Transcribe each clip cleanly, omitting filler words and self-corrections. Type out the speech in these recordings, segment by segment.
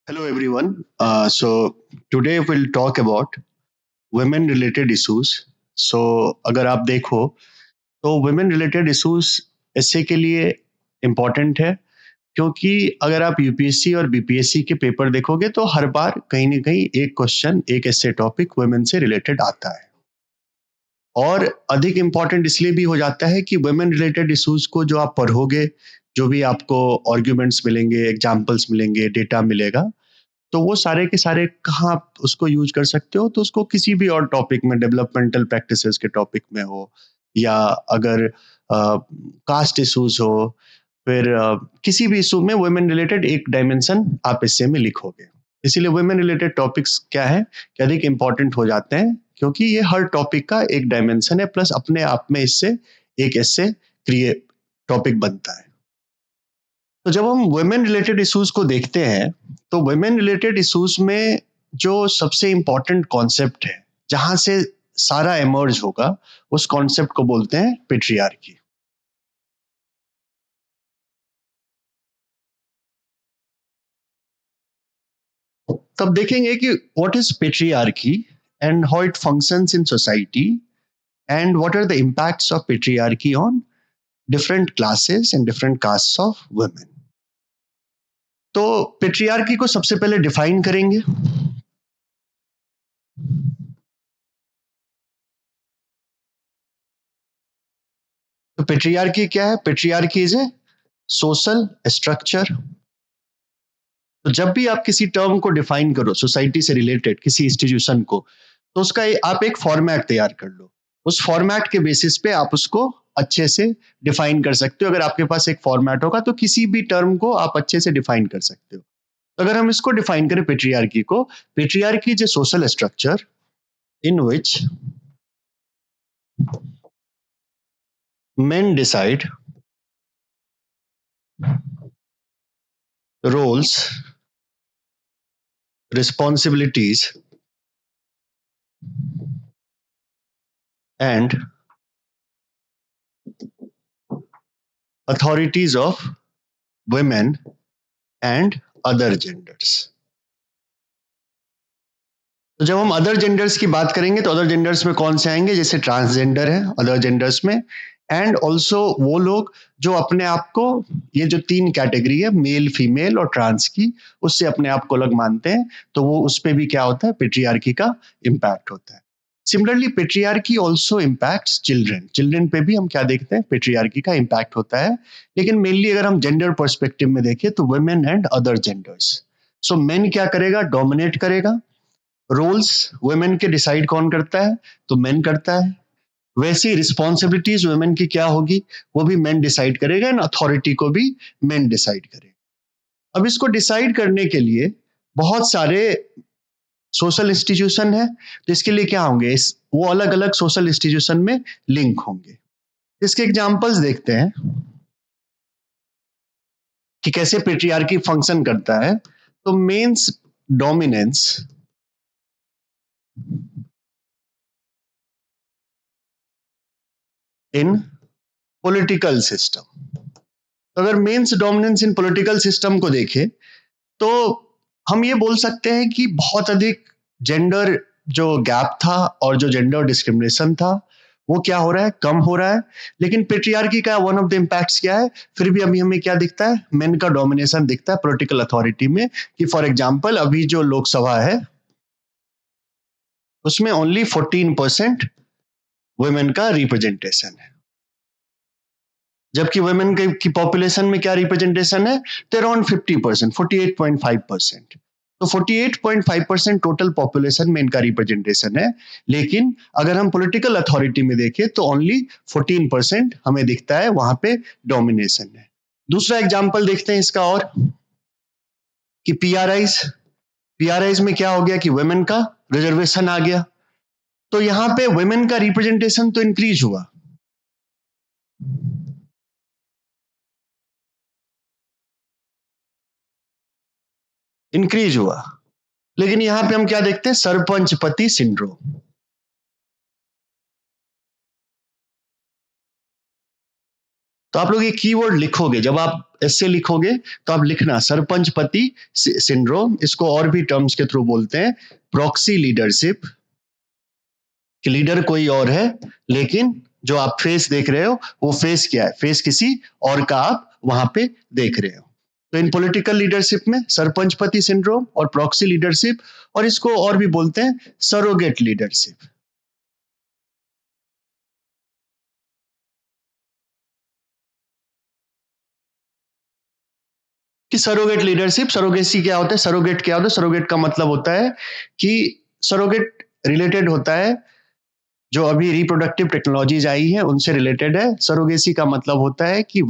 Hello, everyone. So today we'll talk about women related issues. So अगर आप देखो तो women related issues ऐसे के लिए इम्पोर्टेंट है क्योंकि अगर आप यूपीएससी और बीपीएससी के पेपर देखोगे तो हर बार कहीं ना कहीं एक क्वेश्चन एक ऐसे टॉपिक वुमेन से रिलेटेड आता है और अधिक इम्पोर्टेंट इसलिए भी हो जाता है कि वुमेन रिलेटेड इश्यूज को जो आप पढ़ोगे जो भी आपको आर्ग्यूमेंट्स मिलेंगे एग्जाम्पल्स मिलेंगे डेटा मिलेगा तो वो सारे के सारे कहाँ आप उसको यूज कर सकते हो तो उसको किसी भी और टॉपिक में डेवलपमेंटल प्रैक्टिसेस के टॉपिक में हो या अगर कास्ट इश्यूज हो फिर किसी भी इशू में वुमेन रिलेटेड एक डायमेंशन आप इससे में लिखोगे इसीलिए वुमेन रिलेटेड टॉपिक्स क्या है कि अधिक इंपॉर्टेंट हो जाते हैं क्योंकि ये हर टॉपिक का एक डायमेंशन है प्लस अपने आप में इससे एक ऐसे क्रिएट टॉपिक बनता है तो जब हम वुमेन रिलेटेड इश्यूज को देखते हैं तो वुमेन रिलेटेड इश्यूज में जो सबसे इम्पोर्टेंट कॉन्सेप्ट है जहां से सारा एमर्ज होगा उस कॉन्सेप्ट को बोलते हैं पेट्रियार्की तब देखेंगे कि what is patriarchy and how it functions in society and what are the impacts of patriarchy on different classes and different castes of women तो पेट्रियार्की को सबसे पहले डिफाइन करेंगे तो पेट्रियार्की क्या है patriarchy is a social structure तो जब भी आप किसी टर्म को डिफाइन करो सोसाइटी से रिलेटेड किसी इंस्टीट्यूशन को तो उसका आप एक फॉर्मेट तैयार कर लो उस फॉर्मेट के बेसिस पे आप उसको अच्छे से डिफाइन कर सकते हो अगर आपके पास एक फॉर्मेट होगा तो किसी भी टर्म को आप अच्छे से डिफाइन कर सकते हो तो अगर हम इसको डिफाइन करें patriarchy is a social structure in which men decide roles responsibilities and authorities of women and other genders तो जब हम अदर जेंडर्स की बात करेंगे तो अदर जेंडर्स में कौन से आएंगे जैसे ट्रांसजेंडर है अदर जेंडर्स में एंड ऑल्सो वो लोग जो अपने आप को ये जो तीन कैटेगरी है मेल फीमेल और ट्रांस की उससे अपने आप को अलग मानते हैं तो वो उस पर भी क्या होता है पेट्रियार्की का इम्पैक्ट होता है similarly patriarchy also impacts children children पे भी हम क्या देखते हैं पेट्रियार्की का इम्पैक्ट होता है लेकिन मेनली अगर हम जेंडर पर्सपेक्टिव में देखें तो women and other genders so main क्या करेगा डोमिनेट करेगा रोल्स वुमेन के डिसाइड कौन करता है तो मेन करता है वैसी रिस्पॉन्सिबिलिटीज वुमेन की क्या होगी वो भी मेन डिसाइड करेगा एंड अथॉरिटी को भी मेन डिसाइड करेगा अब इसको डिसाइड करने के लिए बहुत सारे सोशल इंस्टीट्यूशन है तो इसके लिए क्या होंगे वो अलग अलग सोशल इंस्टीट्यूशन में लिंक होंगे इसके एग्जांपल्स देखते हैं कि कैसे पेट्रियार्की फंक्शन करता है तो men's dominance in political system अगर men's dominance in political system को देखें तो हम ये बोल सकते हैं कि बहुत अधिक जेंडर जो गैप था और जो जेंडर डिस्क्रिमिनेशन था वो क्या हो रहा है कम हो रहा है लेकिन पेट्रियार्की का वन ऑफ द इम्पैक्ट्स क्या है फिर भी अभी हमें क्या दिखता है मेन का डोमिनेशन दिखता है पॉलिटिकल अथॉरिटी में कि फॉर एग्जांपल अभी जो लोकसभा है उसमें ओनली 14% वुमेन का रिप्रेजेंटेशन है जबकि वुमेन की पॉपुलेशन में क्या रिप्रेजेंटेशन है तो अराउंड 50% 48.5% तो 48.5% टोटल पॉपुलेशन में इनका रिप्रेजेंटेशन है लेकिन अगर हम पॉलिटिकल अथॉरिटी में देखें तो ओनली 14% हमें दिखता है वहां पे डोमिनेशन है दूसरा एग्जांपल देखते हैं इसका और कि पीआरआईज में क्या हो गया कि वुमेन का रिजर्वेशन आ गया तो यहाँ पे वुमेन का रिप्रेजेंटेशन तो इंक्रीज हुआ इंक्रीज हुआ लेकिन यहाँ पे हम क्या देखते हैं सरपंच पति सिंड्रोम तो आप लोग ये कीवर्ड लिखोगे, जब आप ऐसे लिखोगे तो आप लिखना सरपंचपति सिंड्रोम, इसको और भी टर्म्स के थ्रू बोलते हैं प्रॉक्सी लीडरशिप, कि लीडर कोई और है लेकिन जो आप फेस देख रहे हो वो फेस क्या है, फेस किसी और का आप वहां पे देख रहे हो। तो इन पॉलिटिकल लीडरशिप में सरपंचपति सिंड्रोम और प्रॉक्सी लीडरशिप, और इसको और भी बोलते हैं सरोगेट लीडरशिप। कि सरोगेट लीडरशिप, सरोगेसी क्या होता है, सरोगेट क्या होता है, सरोगेट का मतलब होता है कि सरोगेट रिलेटेड होता है जो अभी रिप्रोडक्टिव टेक्नोलॉजीज आई है उनसे रिलेटेड है। सरोगेसी का मतलब होता है कि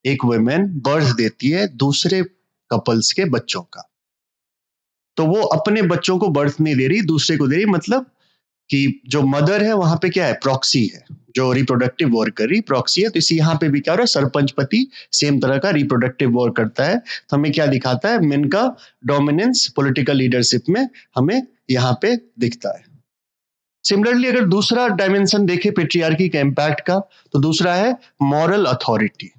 एक वुमेन बर्थ देती है दूसरे कपल्स के बच्चों का, तो वो अपने बच्चों को बर्थ नहीं दे रही, दूसरे को दे रही, मतलब कि जो मदर है वहां पे क्या है, प्रॉक्सी है, जो रिप्रोडक्टिव वर्क कर रही प्रॉक्सी है। तो इसी यहाँ पे भी क्या हो रहा है, सरपंचपति सेम तरह का रिप्रोडक्टिव वर्क करता है। तो हमें क्या दिखाता है, मेन का डोमिनेंस पॉलिटिकल लीडरशिप में हमें यहाँ पे दिखता है। सिमिलरली अगर दूसरा डायमेंशन देखें पेट्रियार्की के इम्पैक्ट का, तो दूसरा है मॉरल अथॉरिटी।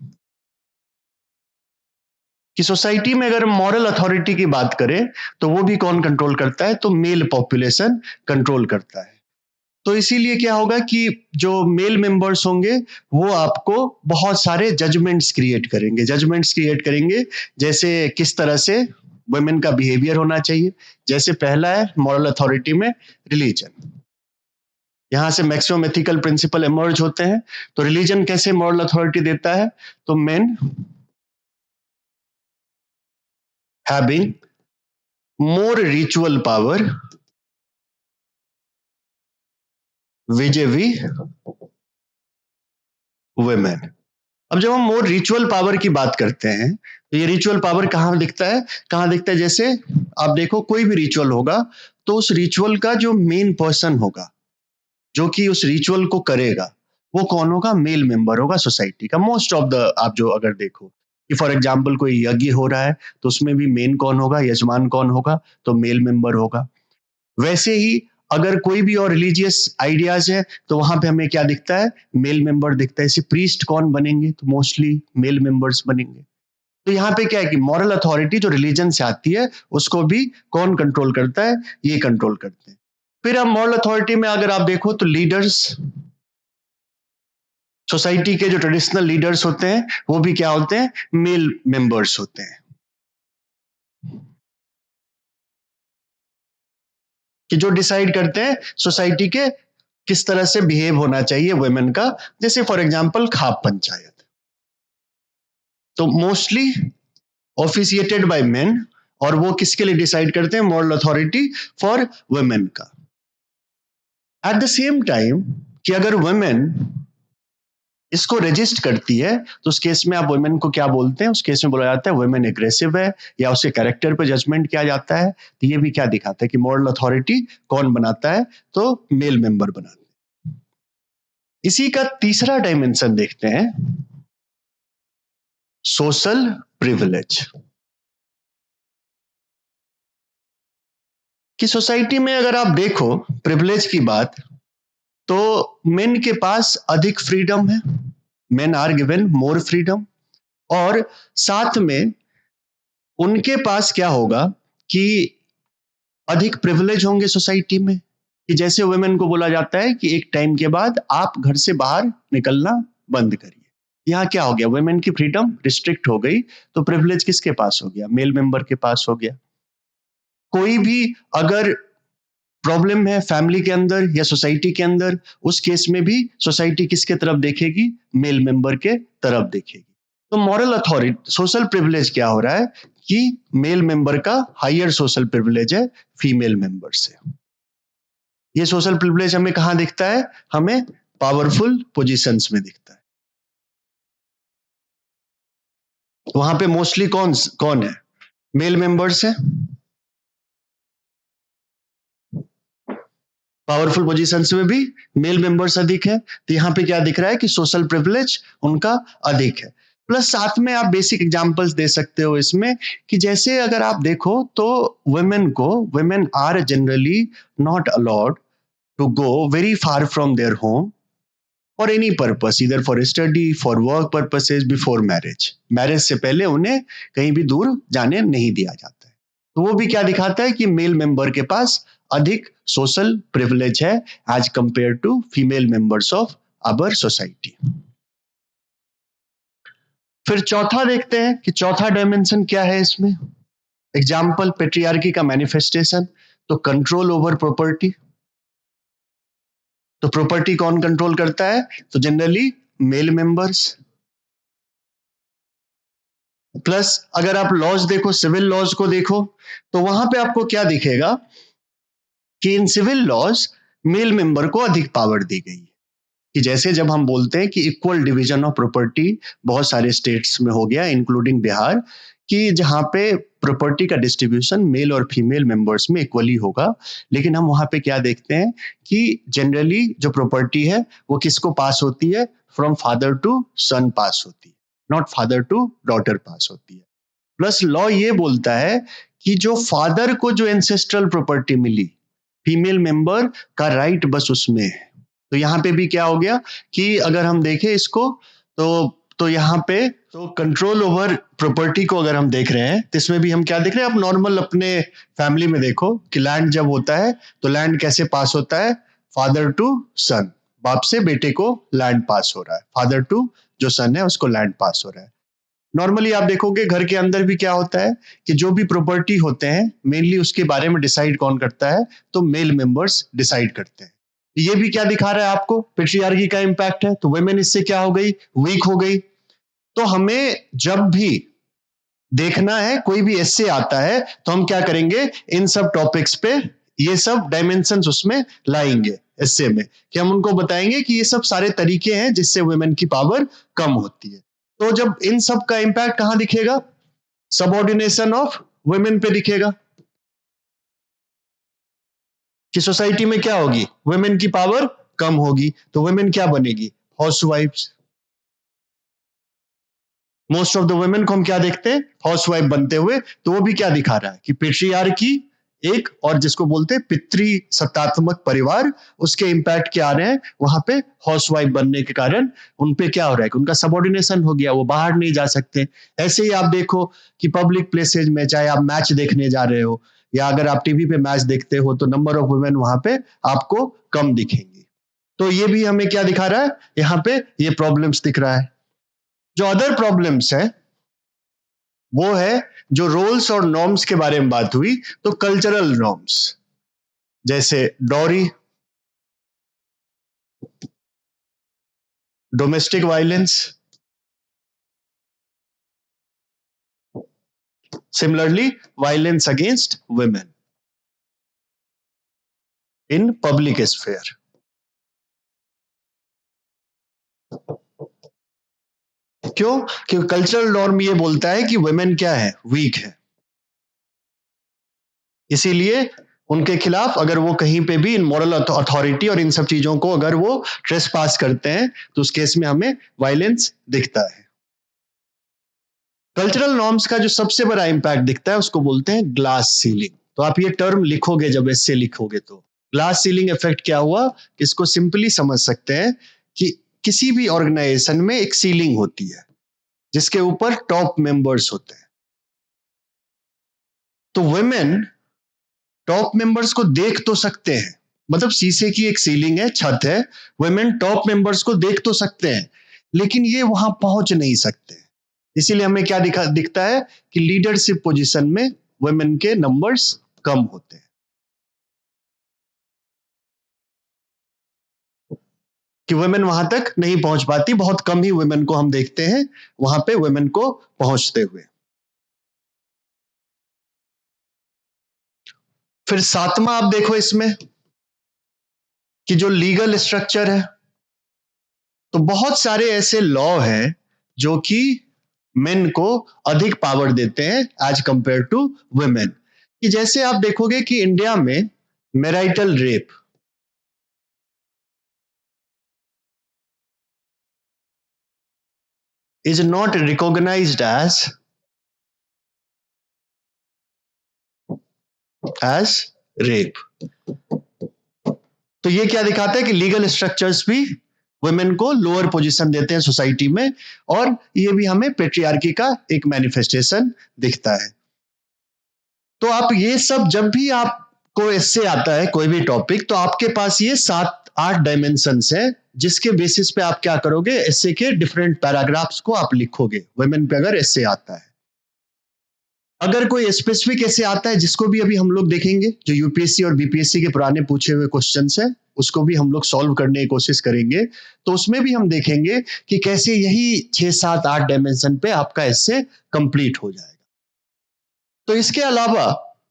कि सोसाइटी में अगर मॉरल अथॉरिटी की बात करें तो वो भी कौन कंट्रोल करता है, तो मेल पॉपुलेशन कंट्रोल करता है। तो इसीलिए क्या होगा कि जो मेल मेंबर्स होंगे वो आपको बहुत सारे जजमेंट्स क्रिएट करेंगे, जैसे किस तरह से वुमेन का बिहेवियर होना चाहिए। जैसे पहला है मॉरल अथॉरिटी में रिलीजन, यहाँ से मैक्सिमम एथिकल प्रिंसिपल इमर्ज होते हैं। तो रिलीजन कैसे मॉरल अथॉरिटी देता है, तो men having more ritual power vis a vis women. अब जब हम मोर रिचुअल पावर की बात करते हैं तो ये रिचुअल पावर कहाँ दिखता है, जैसे आप देखो कोई भी रिचुअल होगा तो उस रिचुअल का जो मेन पर्सन होगा जो कि उस रिचुअल को करेगा वो कौन होगा, मेल मेंबर होगा सोसाइटी का। मोस्ट ऑफ द आप जो अगर देखो कि फॉर एग्जाम्पल कोई यज्ञ हो रहा है तो उसमें भी मेन कौन होगा, यजमान कौन होगा, तो मेल मेंबर होगा। वैसे ही अगर कोई भी और रिलीजियस आइडियाज है तो वहां पे हमें क्या दिखता है, मेल मेंबर दिखता है। इसे प्रीस्ट कौन बनेंगे, तो मोस्टली मेल मेंबर्स बनेंगे। तो यहाँ पे क्या है कि मॉरल अथॉरिटी जो रिलीजन से आती है उसको भी कौन कंट्रोल करता है, ये कंट्रोल करते हैं। फिर अब मॉरल अथॉरिटी में अगर आप देखो तो लीडर्स, सोसाइटी के जो ट्रेडिशनल लीडर्स होते हैं वो भी क्या होते हैं, मेल मेंबर्स होते हैं, कि जो डिसाइड करते हैं सोसाइटी के किस तरह से बिहेव होना चाहिए वुमेन का। जैसे फॉर एग्जांपल खाप पंचायत, तो मोस्टली ऑफिशिएटेड बाय मेन, और वो किसके लिए डिसाइड करते हैं, मॉरल अथॉरिटी फॉर वुमेन का। एट द सेम टाइम कि अगर वुमेन इसको रजिस्ट करती है तो उस केस में आप वुमेन को क्या बोलते हैं, उस केस में बोला जाता है वुमेन एग्रेसिव है या उसके कैरेक्टर पर जजमेंट किया जाता है। तो ये भी क्या दिखाता है कि मॉरल अथॉरिटी कौन बनाता है, तो मेल मेंबर बनाता है। इसी का तीसरा डायमेंशन देखते हैं, सोशल प्रिविलेज। कि सोसाइटी में अगर आप देखो प्रिविलेज की बात, तो मेन के पास अधिक फ्रीडम है, men are given more freedom, और साथ में उनके पास क्या होगा कि अधिक प्रिविलेज होंगे सोसाइटी में। कि जैसे वुमेन को बोला जाता है कि एक टाइम के बाद आप घर से बाहर निकलना बंद करिए। यहाँ क्या हो गया, वुमेन की फ्रीडम रिस्ट्रिक्ट हो गई, तो प्रिविलेज किसके पास हो गया, मेल मेंबर के पास हो गया। कोई भी अगर प्रॉब्लम है फैमिली के अंदर या सोसाइटी के अंदर, उस केस में भी सोसाइटी किसके तरफ देखेगी, मेल मेंबर के तरफ देखेगी। तो मॉरल अथॉरिटी, सोशल प्रिविलेज क्या हो रहा है कि मेल मेंबर का हायर सोशल प्रिविलेज है फीमेल मेंबर से। ये सोशल प्रिविलेज हमें कहाँ दिखता है, हमें पावरफुल पोजीशंस में दिखता है। वहां पे मोस्टली कौन कौन है, मेल मेंबर्स है। पावरफुल पोजीशंस में भी मेल मेंबर्स अधिक है, तो यहाँ पे क्या दिख रहा है कि सोशल प्रिविलेज उनका अधिक है। प्लस साथ में आप बेसिक एग्जांपल्स दे सकते हो इसमें, कि जैसे अगर आप देखो तो women are generally not allowed to go very far from their home, for any purpose, इधर for study, for work purposes, before marriage. Marriage से पहले उन्हें कहीं भी दूर जाने नहीं दिया जाता है। तो वो भी क्या दिखाता है कि मेल मेंबर के पास अधिक सोशल प्रिविलेज है as compared to female members of our society. फिर चौथा देखते हैं कि चौथा डायमेंशन क्या है इसमें। एग्जाम्पल, पेट्रियार्की का मैनिफेस्टेशन, तो कंट्रोल ओवर प्रॉपर्टी। तो प्रॉपर्टी कौन कंट्रोल करता है? तो जनरली मेल मेंबर्स। प्लस अगर आप लॉज देखो, सिविल लॉज को देखो, तो वहां पे आपको क्या दिखेगा कि इन सिविल लॉज मेल मेंबर को अधिक पावर दी गई है। कि जैसे जब हम बोलते हैं कि इक्वल डिवीजन ऑफ प्रॉपर्टी बहुत सारे स्टेट्स में हो गया इंक्लूडिंग बिहार, कि जहां पे प्रॉपर्टी का डिस्ट्रीब्यूशन मेल और फीमेल मेंबर्स में इक्वली होगा, लेकिन हम वहां पे क्या देखते हैं कि जनरली जो प्रॉपर्टी है वो किसको पास होती है? फ्रॉम फादर टू सन पास होती है, नॉट फादर टू डॉटर पास होती है। प्लस लॉ ये बोलता है कि जो फादर को जो एंसेस्ट्रल प्रॉपर्टी मिली, फीमेल मेंबर का राइट बस उसमें है। तो यहाँ पे भी क्या हो गया कि अगर हम देखें इसको, तो यहाँ पे तो कंट्रोल ओवर प्रॉपर्टी को अगर हम देख रहे हैं, तो इसमें भी हम क्या देख रहे हैं? आप नॉर्मल अपने फैमिली में देखो कि लैंड जब होता है तो लैंड कैसे पास होता है? फादर टू सन, बाप से बेटे को लैंड पास हो रहा है, फादर टू जो सन है उसको लैंड पास हो रहा है। नॉर्मली आप देखोगे घर के अंदर भी क्या होता है कि जो भी प्रॉपर्टी होते हैं मेनली उसके बारे में डिसाइड कौन करता है? तो मेल मेंबर्स डिसाइड करते हैं। ये भी क्या दिखा रहा है आपको? पेट्रियार्की का इंपैक्ट है। तो वुमेन इससे क्या हो गई? वीक हो गई। तो हमें जब भी देखना है कोई भी एस्से आता है तो हम क्या करेंगे? इन सब टॉपिक्स पे ये सब डायमेंशंस उसमें लाएंगे एस्से में, कि हम उनको बताएंगे कि ये सब सारे तरीके हैं जिससे वुमेन की पावर कम होती है। तो जब इन सब का इंपैक्ट कहां दिखेगा? सबऑर्डिनेशन ऑफ वुमेन पे दिखेगा कि सोसाइटी में क्या होगी? वुमेन की पावर कम होगी। तो वुमेन क्या बनेगी? हाउसवाइफ्स। मोस्ट ऑफ द वुमेन को हम क्या देखते हैं? हाउसवाइफ बनते हुए। तो वो भी क्या दिखा रहा है कि पेट्रियार्की एक, और जिसको बोलते हैं पितृ सत्तात्मक परिवार, उसके इंपैक्ट क्या आ रहे हैं? वहां पे हाउसवाइफ बनने के कारण उनपे क्या हो रहा है कि उनका सबऑर्डिनेशन हो गया, वो बाहर नहीं जा सकते। ऐसे ही आप देखो कि पब्लिक प्लेसेज में, चाहे आप मैच देखने जा रहे हो या अगर आप टीवी पे मैच देखते हो, तो नंबर ऑफ वुमेन वहां पे आपको कम दिखेंगी। तो ये भी हमें क्या दिखा रहा है? यहाँ पे ये प्रॉब्लम्स दिख रहा है। जो अदर प्रॉब्लम्स है वो है, जो रोल्स और नॉर्म्स के बारे में बात हुई, तो कल्चरल नॉर्म्स जैसे dowry, domestic violence, similarly violence against women in public sphere. क्यों? क्योंकि कल्चरल नॉर्म ये बोलता है कि वुमेन क्या है? वीक है। इसीलिए उनके खिलाफ अगर वो कहीं पे भी इन मॉरल अथॉरिटी और इन सब चीजों को अगर वो ट्रेस पास करते हैं, तो उस केस में हमें वायलेंस दिखता है। कल्चरल नॉर्म्स का जो सबसे बड़ा इंपैक्ट दिखता है उसको बोलते हैं ग्लास सीलिंग। तो आप ये टर्म लिखोगे, जब ऐसे लिखोगे, तो ग्लास सीलिंग इफेक्ट क्या हुआ? इसको सिंपली समझ सकते हैं कि किसी भी ऑर्गेनाइजेशन में एक सीलिंग होती है जिसके ऊपर टॉप मेंबर्स होते हैं। तो वुमेन टॉप मेंबर्स को देख तो सकते हैं, मतलब शीशे की एक सीलिंग है, छत है, वुमेन टॉप मेंबर्स को देख तो सकते हैं, लेकिन ये वहां पहुंच नहीं सकते। इसीलिए हमें क्या दिखता है कि लीडरशिप पोजीशन में वुमेन के नंबर्स कम होते हैं, कि वुमेन वहां तक नहीं पहुंच पाती। बहुत कम ही वुमेन को हम देखते हैं वहां पे वुमेन को पहुंचते हुए। फिर सातवां आप देखो इसमें कि जो लीगल स्ट्रक्चर है, तो बहुत सारे ऐसे लॉ हैं जो कि मेन को अधिक पावर देते हैं एज कंपेयर टू वुमेन। कि जैसे आप देखोगे कि इंडिया में marital rape is not recognized as rape. तो ये क्या दिखाता है कि लीगल स्ट्रक्चर्स भी वुमेन को लोअर पोजीशन देते हैं सोसाइटी में, और ये भी हमें पेट्रियार्की का एक मैनिफेस्टेशन दिखता है। तो आप ये सब जब भी आपको इससे आता है कोई भी टॉपिक, तो आपके पास ये 7-8 डायमेंशंस है, जिसके बेसिस पे आप क्या करोगे, एस्से के डिफरेंट पैराग्राफ्स को आप लिखोगे वुमेन पे अगर एस्से आता है। अगर कोई स्पेसिफिक ऐसे आता है जिसको भी अभी हम लोग देखेंगे, जो यूपीएससी और बीपीएससी के पुराने पूछे हुए क्वेश्चंस हैं, उसको भी हम लोग सॉल्व करने की कोशिश करेंगे, तो उसमें भी हम देखेंगे कि कैसे यही 6-7-8 डायमेंशन पे आपका इससे कंप्लीट हो जाएगा। तो इसके अलावा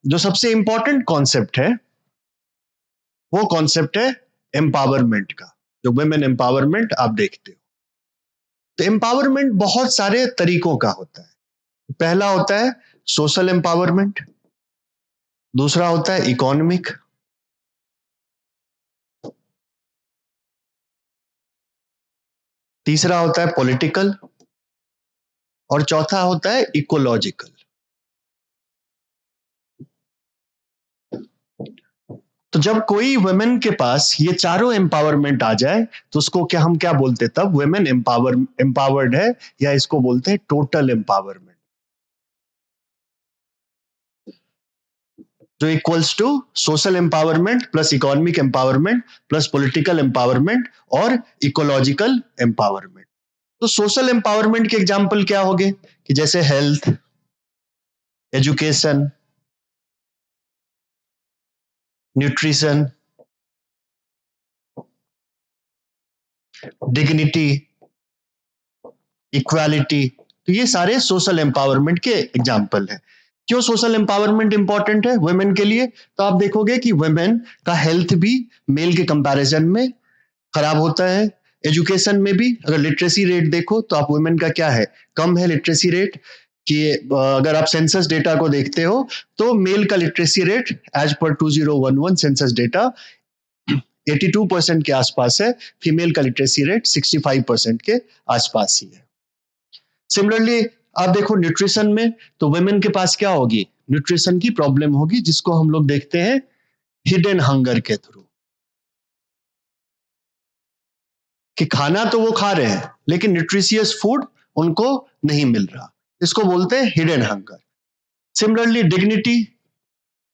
जो सबसे इंपॉर्टेंट कॉन्सेप्ट है, वो कॉन्सेप्ट है एम्पावरमेंट का, जो वुमेन एम्पावरमेंट आप देखते हो। तो एम्पावरमेंट बहुत सारे तरीकों का होता है। पहला होता है सोशल एम्पावरमेंट, दूसरा होता है इकोनॉमिक, तीसरा होता है पॉलिटिकल, और चौथा होता है इकोलॉजिकल। तो जब कोई वुमेन के पास ये चारों एम्पावरमेंट आ जाए, तो उसको क्या हम क्या बोलते हैं तब, वुमेन एम्पावर्ड है, या इसको बोलते हैं टोटल एम्पावरमेंट, जो equals to social empowerment plus economic empowerment plus political empowerment और इकोलॉजिकल एम्पावरमेंट। तो सोशल एम्पावरमेंट के एग्जांपल क्या होंगे, कि जैसे health, education, nutrition, dignity, equality. तो ये सारे सोशल एम्पावरमेंट के एग्जाम्पल हैं। क्यों सोशल एम्पावरमेंट इंपॉर्टेंट है वुमेन के लिए, तो आप देखोगे कि वुमेन का हेल्थ भी मेल के कंपैरिजन में खराब होता है। एजुकेशन में भी अगर लिटरेसी रेट देखो, तो आप वुमेन का क्या है, कम है लिटरेसी रेट। कि अगर आप सेंसस डेटा को देखते हो, तो मेल का literacy rate as per 2011 census data 82% के आसपास है, फीमेल का लिटरेसी रेट 65% के आसपास ही है। सिमिलरली आप देखो न्यूट्रिशन में, तो वुमेन के पास क्या होगी, न्यूट्रिशन की प्रॉब्लम होगी, जिसको हम लोग देखते हैं हिडन हंगर के थ्रू, कि खाना तो वो खा रहे हैं लेकिन न्यूट्रिशियस फूड उनको नहीं मिल रहा, इसको बोलते हैं हिडन हंगर। सिमिलरली डिग्निटी,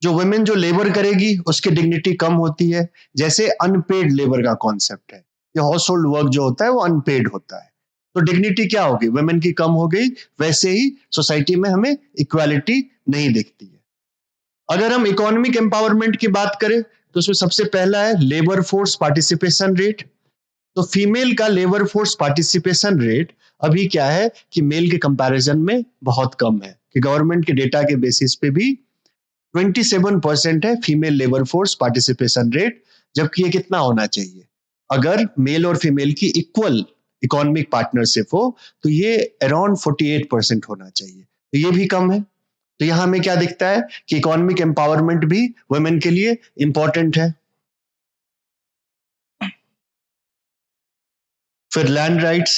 जो वुमेन जो लेबर करेगी उसकी डिग्निटी कम होती है, जैसे अनपेड लेबर का कॉन्सेप्ट है, ये हाउस होल्ड वर्क जो होता है वो अनपेड होता है, तो डिग्निटी क्या होगी, वुमेन की कम हो गई। वैसे ही सोसाइटी में हमें इक्वालिटी नहीं दिखती है। अगर हम इकोनॉमिक एम्पावरमेंट की बात करें, तो उसमें सबसे पहला है लेबर फोर्स पार्टिसिपेशन रेट। तो फीमेल का लेबर फोर्स पार्टिसिपेशन रेट अभी क्या है, कि मेल के कंपैरिजन में बहुत कम है, कि गवर्नमेंट के डेटा के बेसिस पे भी 27% है female labour force participation rate, जबकि ये कितना होना चाहिए, अगर मेल और फीमेल की इक्वल इकोनॉमिक पार्टनरशिप हो, तो ये अराउंड 48% होना चाहिए, तो ये भी कम है। तो यहां हमें क्या दिखता है, कि इकोनॉमिक एम्पावरमेंट भी वुमेन के लिए इंपॉर्टेंट है। फिर लैंड राइट्स,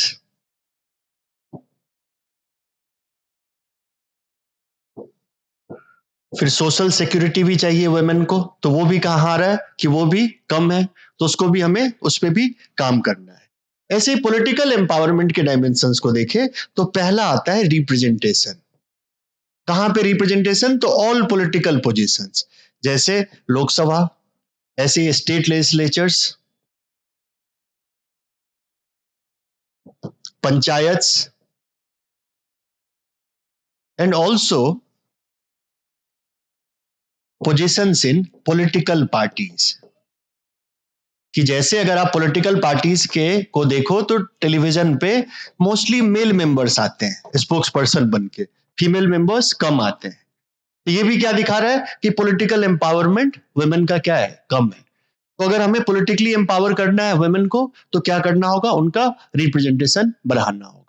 फिर सोशल सिक्योरिटी भी चाहिए वुमेन को, तो वो भी कहाँ आ रहा है, कि वो भी कम है, तो उसको भी हमें उस पर भी काम करना है। ऐसे ही पॉलिटिकल एम्पावरमेंट के डायमेंशंस को देखें, तो पहला आता है रिप्रेजेंटेशन। कहां पे रिप्रेजेंटेशन, तो ऑल पॉलिटिकल पोजीशंस, जैसे लोकसभा, ऐसे state legislatures, panchayats, and also positions in political parties. कि जैसे अगर आप पॉलिटिकल पार्टीज के को देखो, तो टेलीविजन पे मोस्टली मेल मेंबर्स आते हैं स्पोक्स पर्सन बन के, फीमेल मेंबर्स कम आते हैं। तो ये भी क्या दिखा रहा है, कि पॉलिटिकल एम्पावरमेंट वुमेन का क्या है, कम है। तो अगर हमें पॉलिटिकली एम्पावर करना है वुमेन को, तो क्या करना होगा, उनका रिप्रेजेंटेशन बढ़ाना होगा।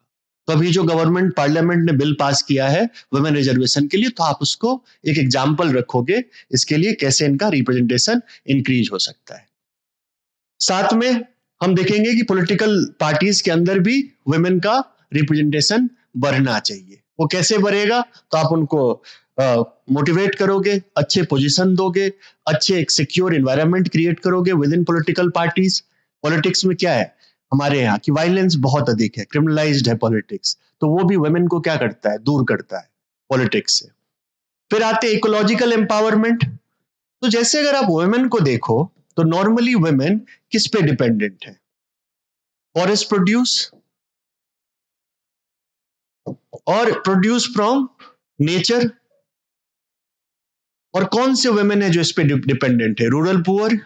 तो अभी जो गवर्नमेंट पार्लियामेंट ने बिल पास किया है वुमेन रिजर्वेशन के लिए, तो आप उसको एक एग्जाम्पल रखोगे इसके लिए, कैसे इनका रिप्रेजेंटेशन इंक्रीज हो सकता है। साथ में हम देखेंगे कि पॉलिटिकल पार्टीज के अंदर भी वुमेन का रिप्रेजेंटेशन बढ़ना चाहिए। वो कैसे बढ़ेगा, तो आप उनको मोटिवेट करोगे, अच्छे पोजीशन दोगे, अच्छे एक सिक्योर एनवायरनमेंट क्रिएट करोगे with in political parties. Politics में क्या है, हमारे यहाँ की वायलेंस बहुत अधिक है, क्रिमिनलाइज्ड है पॉलिटिक्स, तो वो भी वुमेन को क्या करता है, दूर करता है पॉलिटिक्स से। फिर आते हैं इकोलॉजिकल एम्पावरमेंट। तो जैसे अगर आप वुमेन को देखो तो नॉर्मली वुमेन किस पे डिपेंडेंट है, फॉरेस्ट प्रोड्यूस और प्रोड्यूस फ्रॉम नेचर। और कौन से वुमेन है जो इस पे डिपेंडेंट है, rural poor,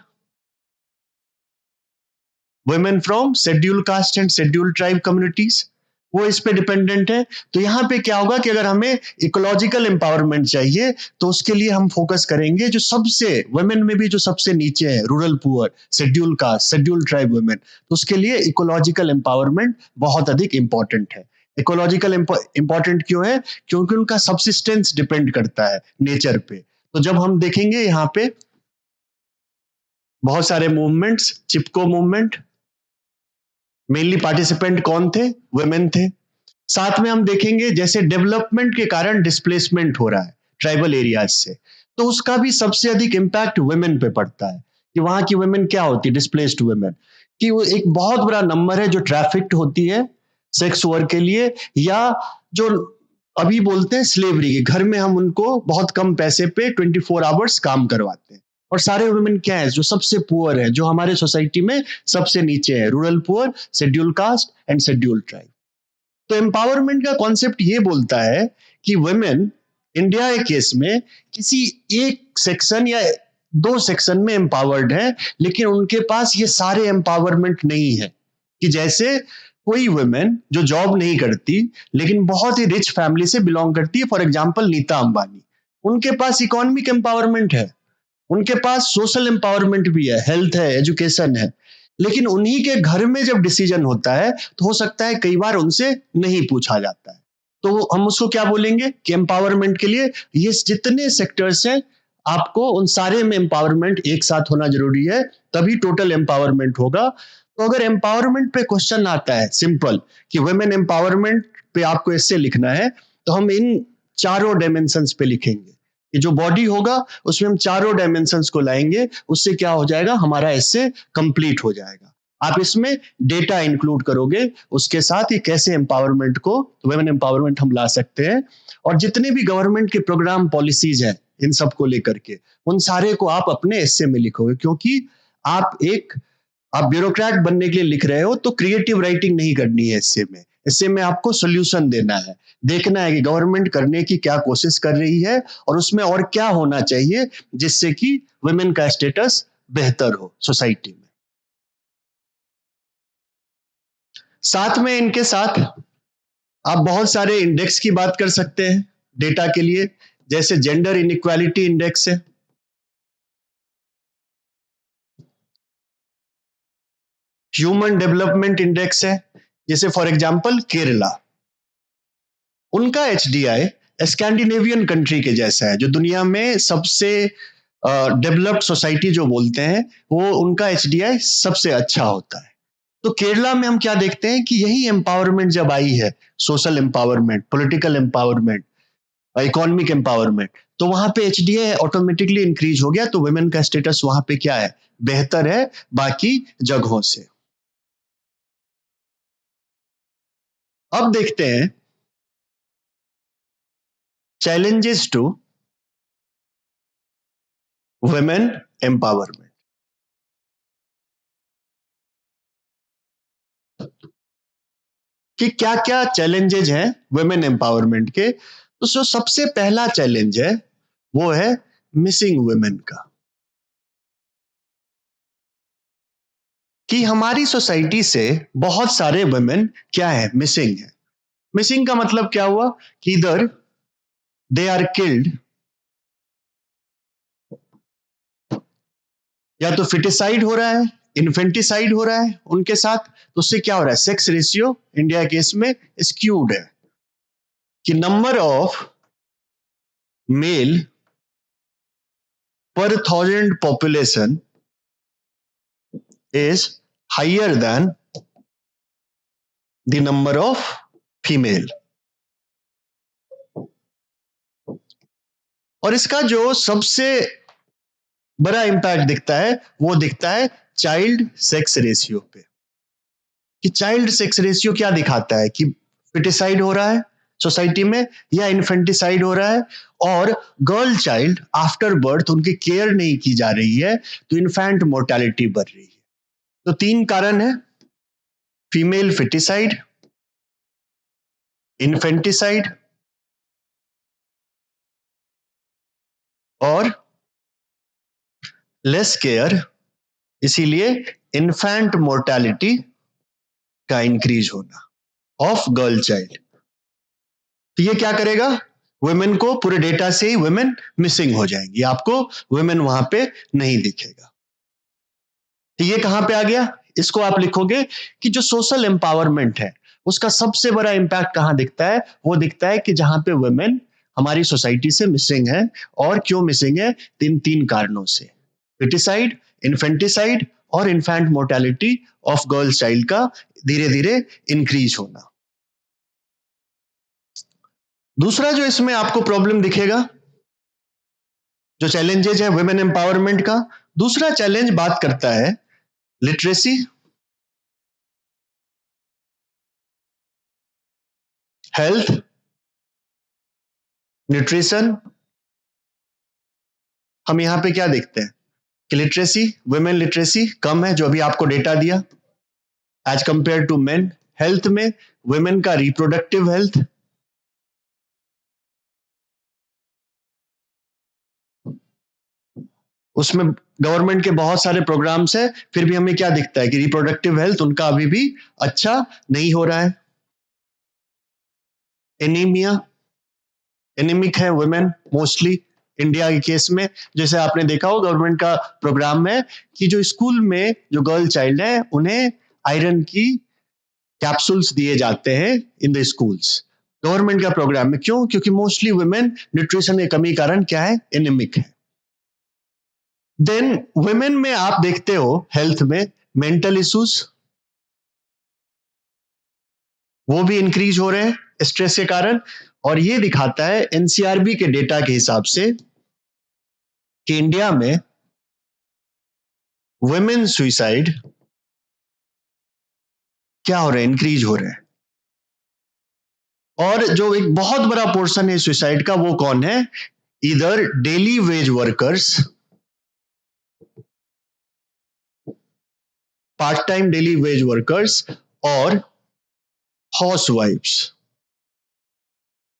women from schedule caste and schedule tribe communities, वो इस पे डिपेंडेंट है। तो यहाँ पे क्या होगा कि अगर हमें इकोलॉजिकल एम्पावरमेंट चाहिए तो उसके लिए हम फोकस करेंगे जो सबसे वुमेन में भी जो सबसे नीचे है, rural poor, schedule caste, schedule tribe women, तो उसके लिए इकोलॉजिकल एम्पावरमेंट बहुत अधिक इंपॉर्टेंट है। इकोलॉजिकल इंपॉर्टेंट क्यों है, क्योंकि उनका सबसिस्टेंस डिपेंड करता है नेचर पे। तो जब हम देखेंगे यहाँ पे बहुत सारे मूवमेंट्स, चिपको मूवमेंट, मेनली पार्टिसिपेंट कौन थे, वुमेन थे। साथ में हम देखेंगे जैसे डेवलपमेंट के कारण डिस्प्लेसमेंट हो रहा है ट्राइबल एरियाज से, तो उसका भी सबसे अधिक इम्पैक्ट वुमेन पे पड़ता है कि वहां की वुमेन क्या होती है, डिस्प्लेस्ड वुमेन, कि वो एक बहुत बड़ा नंबर है जो ट्रैफिक्ड होती है सेक्स वर्क के लिए, या जो अभी बोलते हैं स्लेवरी, घर में हम उनको बहुत कम पैसे पे 24 आवर्स काम करवाते हैं। और सारे वुमेन क्या है, जो सबसे पुअर है, जो हमारे सोसाइटी में सबसे नीचे है, rural poor, schedule caste and schedule tribe. तो एम्पावरमेंट का कॉन्सेप्ट ये बोलता है कि वुमेन इंडिया के केस में किसी एक सेक्शन या दो सेक्शन में एम्पावर्ड है, लेकिन उनके पास ये सारे एम्पावरमेंट नहीं है। कि जैसे कोई वुमेन जो जॉब नहीं करती लेकिन बहुत ही रिच फैमिली से बिलोंग करती है, फॉर एग्जाम्पल नीता अंबानी, उनके पास इकोनॉमिक एम्पावरमेंट है, उनके पास सोशल एम्पावरमेंट भी है, हेल्थ है, एजुकेशन है, लेकिन उन्हीं के घर में जब डिसीजन होता है तो हो सकता है कई बार उनसे नहीं पूछा जाता है। तो हम उसको क्या बोलेंगे कि एम्पावरमेंट के लिए ये जितने सेक्टर्स हैं, आपको उन सारे में एम्पावरमेंट एक साथ होना जरूरी है, तभी टोटल एम्पावरमेंट होगा। तो अगर एम्पावरमेंट पे क्वेश्चन आता है सिंपल कि वुमेन एम्पावरमेंट पे आपको ऐसे लिखना है, तो हम इन चारों डायमेंशंस पे लिखेंगे कि जो बॉडी होगा उसमें हम चारों डायमेंशंस को लाएंगे, उससे क्या हो जाएगा, हमारा एस्से कंप्लीट हो जाएगा। आप इसमें डेटा इंक्लूड करोगे, उसके साथ ही कैसे एम्पावरमेंट को, वुमेन एम्पावरमेंट हम ला सकते हैं। और जितने भी गवर्नमेंट के प्रोग्राम पॉलिसीज हैं इन सब को लेकर के, उन सारे को आप अपने एस्से में लिखोगे, क्योंकि आप ब्यूरोक्रेट बनने के लिए लिख रहे हो तो क्रिएटिव राइटिंग नहीं करनी है एस्से में। एस्से में आपको सोल्यूशन देना है, देखना है कि गवर्नमेंट करने की क्या कोशिश कर रही है और उसमें और क्या होना चाहिए जिससे कि वुमेन का स्टेटस बेहतर हो सोसाइटी में। साथ में इनके साथ आप बहुत सारे इंडेक्स की बात कर सकते हैं डेटा के लिए, जैसे जेंडर इनइक्वालिटी इंडेक्स है, ह्यूमन डेवलपमेंट इंडेक्स है, जैसे फॉर एग्जांपल केरला, उनका एचडीआई स्कैंडिनेवियन कंट्री के जैसा है, जो दुनिया में सबसे डेवलप्ड सोसाइटी जो बोलते हैं, वो उनका एचडीआई सबसे अच्छा होता है। तो केरला में हम क्या देखते हैं कि यही एम्पावरमेंट जब आई है, social empowerment, political empowerment, economic empowerment, तो वहां पे एचडीआई ऑटोमेटिकली इंक्रीज हो गया, तो वुमेन का स्टेटस वहां पे क्या है, बेहतर है बाकी जगहों से। अब देखते हैं चैलेंजेस टू वुमेन एम्पावरमेंट, कि क्या क्या चैलेंजेज हैं वुमेन एम्पावरमेंट के। तो जो सबसे पहला चैलेंज है वो है मिसिंग वुमेन का, कि हमारी सोसाइटी से बहुत सारे वुमेन क्या है, मिसिंग है। मिसिंग का मतलब क्या हुआ कि इधर दे आर किल्ड, या तो फिटिसाइड हो रहा है, इन्फेंटिसाइड हो रहा है उनके साथ, तो उससे क्या हो रहा है, सेक्स रेशियो इंडिया केस में स्क्यूड है, कि number of male per thousand population is higher than the number of female। और इसका जो सबसे बड़ा इंपैक्ट दिखता है वो दिखता है चाइल्ड सेक्स रेशियो पे, कि चाइल्ड सेक्स रेशियो क्या दिखाता है, कि फिटिसाइड हो रहा है सोसाइटी में या इन्फेंटिसाइड हो रहा है, और गर्ल चाइल्ड आफ्टर बर्थ उनकी केयर नहीं की जा रही है, तो इन्फेंट मोर्टेलिटी बढ़ रही है। तो 3 कारण है: फीमेल फिटिसाइड, इन्फेंटिसाइड और लेस केयर, इसीलिए इन्फेंट मोर्टेलिटी का इंक्रीज होना ऑफ गर्ल चाइल्ड। तो ये क्या करेगा, वुमेन को, पूरे डेटा से ही वुमेन मिसिंग हो जाएंगी, आपको वुमेन वहां पे नहीं दिखेगा। तो ये कहां पे आ गया, इसको आप लिखोगे कि जो सोशल एम्पावरमेंट है उसका सबसे बड़ा इंपैक्ट कहां दिखता है, वो दिखता है कि जहां पे वुमेन हमारी सोसाइटी से मिसिंग है। और क्यों मिसिंग है, तीन कारणों से: फिटिसाइड, इन्फेंटिसाइड और infant mortality of girl child का धीरे धीरे इंक्रीज होना। दूसरा जो इसमें आपको प्रॉब्लम दिखेगा, जो चैलेंजेज है वुमेन एम्पावरमेंट का, दूसरा चैलेंज बात करता है लिटरेसी, हेल्थ, न्यूट्रिशन। हम यहां पे क्या देखते हैं कि लिटरेसी, वुमेन लिटरेसी कम है, जो अभी आपको डेटा दिया, as compared to men. Health में वुमेन का रिप्रोडक्टिव हेल्थ, उसमें गवर्नमेंट के बहुत सारे प्रोग्राम्स हैं, फिर भी हमें क्या दिखता है कि रिप्रोडक्टिव हेल्थ उनका अभी भी अच्छा नहीं हो रहा है। एनीमिया, एनीमिक है वुमेन मोस्टली इंडिया के केस में। जैसे आपने देखा हो, गवर्नमेंट का प्रोग्राम है कि जो स्कूल में जो गर्ल चाइल्ड है उन्हें आयरन की कैप्सूल्स दिए जाते हैं इन द स्कूल्स, गवर्नमेंट का प्रोग्राम है। क्यों? क्योंकि मोस्टली वुमेन न्यूट्रिशन की कमी कारण क्या है, एनीमिक है। देन वुमेन में आप देखते हो हेल्थ में मेंटल इश्यूज, वो भी इंक्रीज हो रहे हैं स्ट्रेस के कारण। और ये दिखाता है एनसीआरबी के डेटा के हिसाब से कि इंडिया में वुमेन सुइसाइड क्या हो रहे हैं, इंक्रीज हो रहे हैं। और जो एक बहुत बड़ा पोर्शन है सुइसाइड का, वो कौन है, इधर daily veg workers, part time daily veg workers और हाउस वाइफ्स।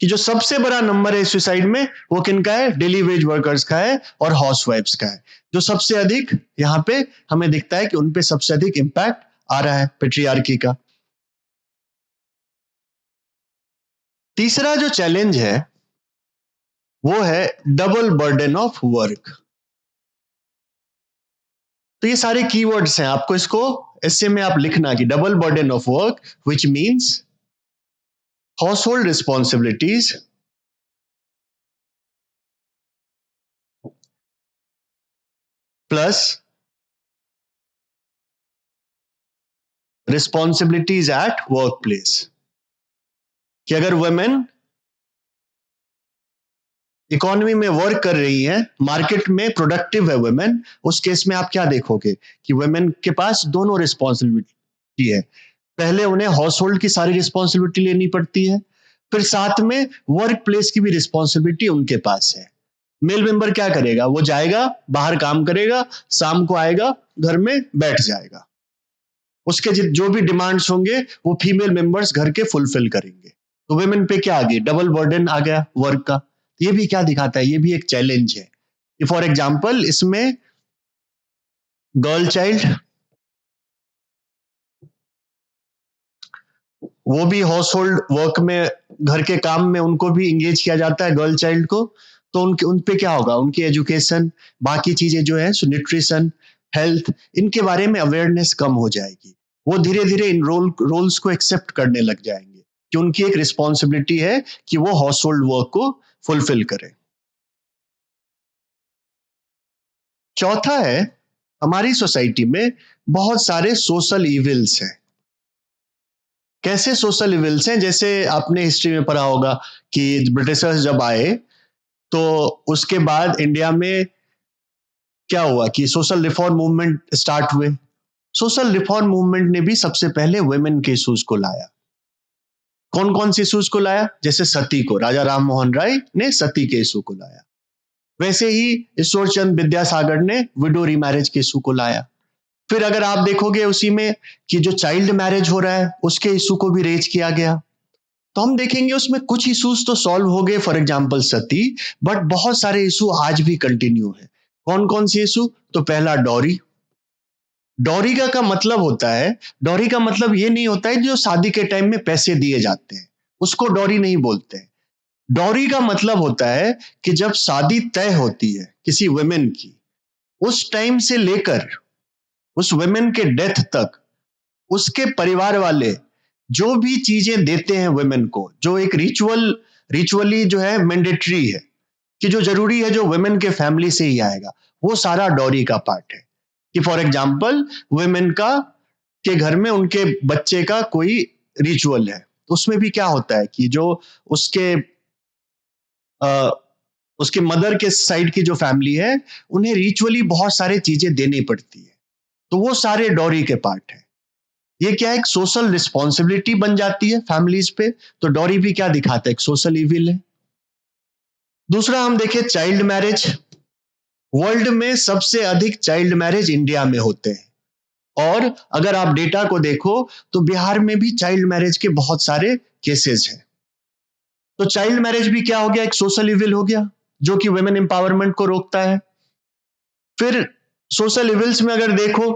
कि जो सबसे बड़ा नंबर है सुसाइड में वो किनका है, डेली वेज वर्कर्स का है और हाउस वाइफ्स का है। जो सबसे अधिक यहाँ पे हमें दिखता है कि उनपे सबसे अधिक इंपैक्ट आ रहा है पेट्रियार्की का। तीसरा जो चैलेंज है वो है डबल बर्डन ऑफ वर्क। तो ये सारे कीवर्ड्स हैं, आपको इसको ऐसे में आप लिखना कि double burden of work which means house hold responsibilities plus responsibilities at work place. कि अगर वुमेन इकोनॉमी में वर्क कर रही है, मार्केट में प्रोडक्टिव है वुमेन, उस केस में आप क्या देखोगे कि वुमेन के पास दोनों रिस्पॉन्सिबिलिटी है। पहले उन्हें हाउस होल्ड की सारी रिस्पॉन्सिबिलिटी लेनी पड़ती है, फिर साथ में वर्क प्लेस की भी रिस्पॉन्सिबिलिटी उनके पास है। मेल मेंबर क्या करेगा, वो जाएगा बाहर काम करेगा, शाम को आएगा घर में बैठ जाएगा, उसके जो भी डिमांड्स होंगे वो फीमेल मेंबर्स घर के फुलफिल करेंगे। तो वुमेन पे क्या आ गई, डबल बर्डन आ गया वर्क का। ये भी क्या दिखाता है, ये भी एक चैलेंज है कि फॉर एग्जांपल इसमें गर्ल चाइल्ड, वो भी हाउस होल्ड वर्क में, घर के काम में उनको भी इंगेज किया जाता है गर्ल चाइल्ड को। तो उनके उन पे क्या होगा, उनकी एजुकेशन, बाकी चीजें जो है न्यूट्रिशन, हेल्थ, इनके बारे में अवेयरनेस कम हो जाएगी। वो धीरे धीरे इन रोल्स को एक्सेप्ट करने लग जाएंगे कि उनकी एक रिस्पॉन्सिबिलिटी है कि वो हाउस होल्ड वर्क को फुलफिल करें। चौथा है, हमारी सोसाइटी में बहुत सारे सोशल इविल्स हैं। कैसे सोशल इविल्स हैं, जैसे आपने हिस्ट्री में पढ़ा होगा कि ब्रिटिशर्स जब आए तो उसके बाद इंडिया में क्या हुआ कि सोशल रिफॉर्म मूवमेंट स्टार्ट हुए। सोशल रिफॉर्म मूवमेंट ने भी सबसे पहले वुमेन के इश्यूज को लाया। कौन कौन से इश्यूज को लाया? जैसे सती को, राजा राम मोहन राय ने सती के इशू को लाया। वैसे ही ईश्वर चंद विद्यासागर ने विडो रीमैरिज के इशू को लाया। फिर अगर आप देखोगे उसी में कि जो चाइल्ड मैरिज हो रहा है उसके इशू को भी रेज किया गया। तो हम देखेंगे उसमें कुछ इश्यूज तो सॉल्व हो गए, फॉर एग्जांपल सती, बट बहुत सारे इशू आज भी कंटिन्यू है। कौन कौन से इशू? तो पहला डॉरी। डॉरी का मतलब होता है, डॉरी का मतलब ये नहीं होता है जो शादी के टाइम में पैसे दिए जाते हैं, उसको डॉरी नहीं बोलते हैं। डॉरी का मतलब होता है कि जब शादी तय होती है किसी वुमेन की, उस टाइम से लेकर उस वुमेन के डेथ तक उसके परिवार वाले जो भी चीजें देते हैं वुमेन को, जो एक रिचुअली जो है मैंडेटरी है, कि जो जरूरी है, जो वुमेन के फैमिली से ही आएगा, वो सारा डॉरी का पार्ट है। कि फॉर एग्जाम्पल वुमेन का के घर में उनके बच्चे का कोई रिचुअल है, तो उसमें भी क्या होता है कि जो उसके आ, उसके मदर के साइड की जो फैमिली है, उन्हें रिचुअली बहुत सारे चीजें देनी पड़ती है, तो वो सारे डॉरी के पार्ट है। ये क्या है, एक सोशल रिस्पॉन्सिबिलिटी बन जाती है फैमिलीज पे। तो डॉरी भी क्या दिखाता है, एक सोशल इविल है। दूसरा हम देखें चाइल्ड मैरिज। वर्ल्ड में सबसे अधिक चाइल्ड मैरिज इंडिया में होते हैं, और अगर आप डेटा को देखो तो बिहार में भी चाइल्ड मैरिज के बहुत सारे केसेस हैं। तो चाइल्ड मैरिज भी क्या हो गया, एक सोशल इविल हो गया जो कि वुमेन एम्पावरमेंट को रोकता है। फिर सोशल इविल्स में अगर देखो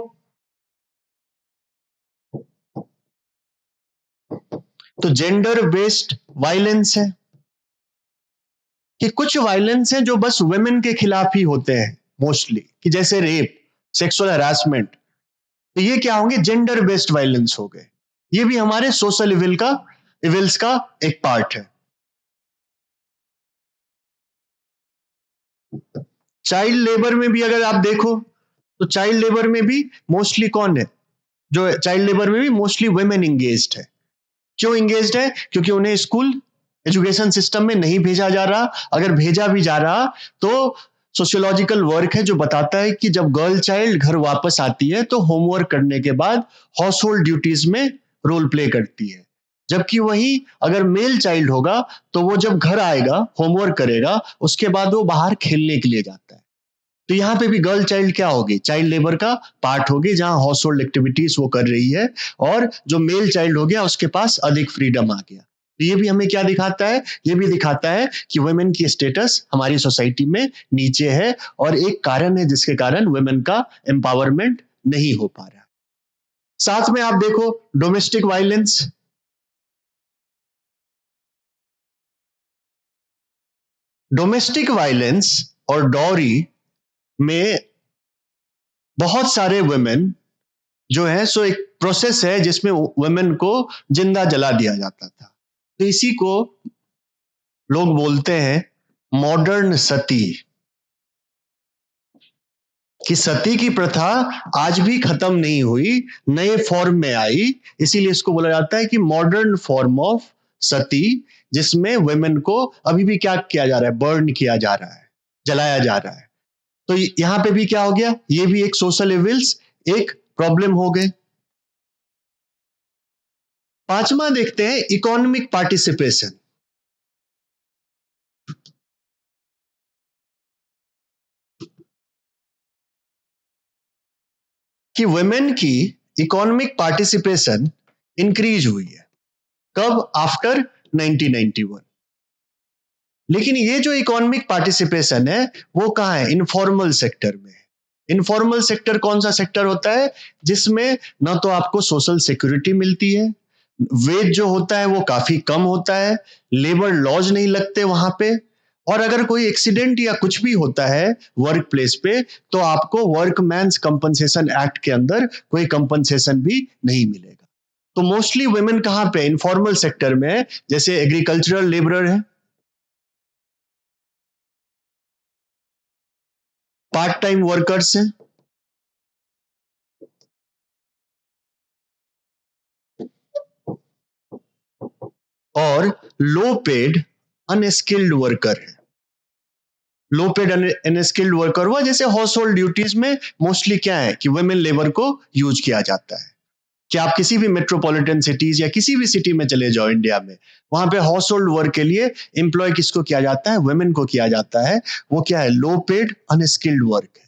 तो जेंडर बेस्ड वायलेंस है, कि कुछ वायलेंस है जो बस वुमेन के खिलाफ ही होते हैं मोस्टली, कि जैसे रेप, सेक्सुअल हरासमेंट। तो ये क्या होंगे, जेंडर बेस्ड वायलेंस हो गए। ये भी हमारे सोशल इविल्स का एक पार्ट है। चाइल्ड लेबर में भी अगर आप देखो तो चाइल्ड लेबर में भी मोस्टली कौन है, जो चाइल्ड लेबर में भी मोस्टली वुमेन इंगेज्ड है। क्यों इंगेज्ड है? क्योंकि उन्हें स्कूल एजुकेशन सिस्टम में नहीं भेजा जा रहा। अगर भेजा भी जा रहा तो सोशियोलॉजिकल वर्क है जो बताता है कि जब गर्ल चाइल्ड घर वापस आती है तो होमवर्क करने के बाद हाउस होल्ड ड्यूटीज में रोल प्ले करती है। जबकि वही अगर मेल चाइल्ड होगा तो वो जब घर आएगा होमवर्क करेगा, उसके बाद वो बाहर खेलने के लिए जाता है। तो यहाँ पे भी गर्ल चाइल्ड क्या होगी, चाइल्ड लेबर का पार्ट होगी, जहां हाउस होल्ड एक्टिविटीज वो कर रही है। और जो मेल चाइल्ड हो गया उसके पास अधिक फ्रीडम आ गया। तो ये भी हमें क्या दिखाता है, ये भी दिखाता है कि वुमेन की स्टेटस हमारी सोसाइटी में नीचे है, और एक कारण है जिसके कारण वुमेन का एम्पावरमेंट नहीं हो पा रहा। साथ में आप देखो डोमेस्टिक वायलेंस। डोमेस्टिक वायलेंस और डॉरी में बहुत सारे वुमेन जो है सो एक प्रोसेस है जिसमें वुमेन को जिंदा जला दिया जाता था। तो इसी को लोग बोलते हैं मॉडर्न सती, कि सती की प्रथा आज भी खत्म नहीं हुई, नए फॉर्म में आई। इसीलिए इसको बोला जाता है कि मॉडर्न फॉर्म ऑफ सती, जिसमें वुमेन को अभी भी क्या किया जा रहा है, बर्न किया जा रहा है, जलाया जा रहा है। तो यहां पे भी क्या हो गया, ये भी एक सोशल इविल्स, एक प्रॉब्लम हो गए। पांचवा देखते हैं इकोनॉमिक पार्टिसिपेशन। कि वुमेन की इकोनॉमिक पार्टिसिपेशन इंक्रीज हुई है। कब? आफ्टर 1991। लेकिन ये जो इकोनॉमिक पार्टिसिपेशन है वो कहाँ है, इनफॉर्मल सेक्टर में। इनफॉर्मल सेक्टर कौन सा सेक्टर होता है, जिसमें ना तो आपको सोशल सिक्योरिटी मिलती है, वेज जो होता है वो काफी कम होता है, लेबर लॉज नहीं लगते वहां पे, और अगर कोई एक्सीडेंट या कुछ भी होता है वर्क प्लेस पे तो आपको वर्कमैन्स कंपनसेशन एक्ट के अंदर कोई कंपनसेशन भी नहीं मिलेगा। तो मोस्टली वुमेन कहाँ पे, इनफॉर्मल सेक्टर में है, जैसे एग्रीकल्चरल लेबरर है, पार्ट टाइम वर्कर्स हैं, और लो पेड अनस्किल्ड वर्कर है। लो पेड अनस्किल्ड वर्कर हुआ, जैसे हाउस होल्ड ड्यूटीज में मोस्टली क्या है कि वुमेन लेबर को यूज किया जाता है। कि आप किसी भी मेट्रोपॉलिटन सिटीज या किसी भी सिटी में चले जाओ इंडिया में, वहां पे हाउस होल्ड वर्क के लिए एम्प्लॉय किसको किया जाता है? वुमेन को किया जाता है। वो क्या है? लो पेड अनस्किल्ड वर्क है।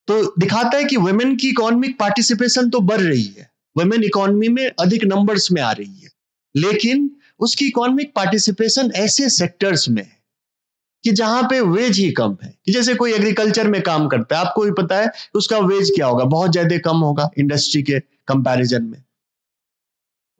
तो दिखाता है कि वुमेन की इकोनॉमिक पार्टिसिपेशन तो बढ़ रही है, वुमेन इकोनॉमी में अधिक नंबर्स में आ रही है, लेकिन उसकी इकोनॉमिक पार्टिसिपेशन ऐसे सेक्टर्स में है कि जहां पे वेज ही कम है। कि जैसे कोई एग्रीकल्चर में काम करता है, आपको भी पता है उसका वेज क्या होगा, बहुत ज्यादा कम होगा इंडस्ट्री के कंपैरिजन में।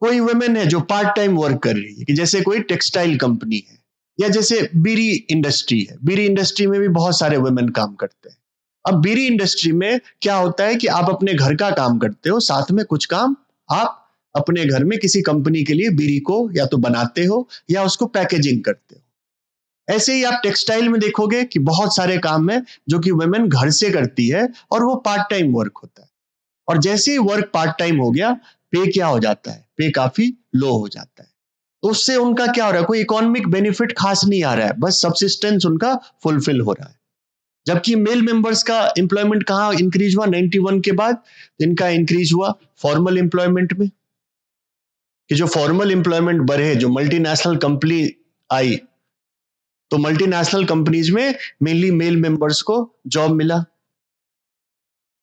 कोई वुमेन है जो पार्ट टाइम वर्क कर रही है, कि जैसे कोई टेक्सटाइल कंपनी है, या जैसे बीड़ी इंडस्ट्री है, बीड़ी इंडस्ट्री में भी बहुत सारे वुमेन काम करते हैं। अब बीड़ी इंडस्ट्री में क्या होता है कि आप अपने घर का काम करते हो, साथ में कुछ काम आप अपने घर में किसी कंपनी के लिए बीड़ी को या तो बनाते हो या उसको पैकेजिंग करते हो। ऐसे ही आप टेक्सटाइल में देखोगे कि बहुत सारे काम है जो कि वुमेन घर से करती है, और वो पार्ट टाइम वर्क होता है। और जैसे ही वर्क पार्ट टाइम हो गया, पे क्या हो जाता है? पे काफी लो हो जाता है। तो उससे उनका क्या हो रहा है? कोई इकोनॉमिक बेनिफिट खास नहीं आ रहा है, बस सब्सिस्टेंस उनका फुलफिल हो रहा है। जबकि मेल मेंबर्स का एम्प्लॉयमेंट कहाँ इंक्रीज हुआ 91 के बाद? इनका इंक्रीज हुआ फॉर्मल एम्प्लॉयमेंट में। कि जो फॉर्मल एम्प्लॉयमेंट बढ़े, जो मल्टीनेशनल कंपनी आई, तो मल्टीनेशनल कंपनीज में मेनली मेल मेंबर्स को जॉब मिला।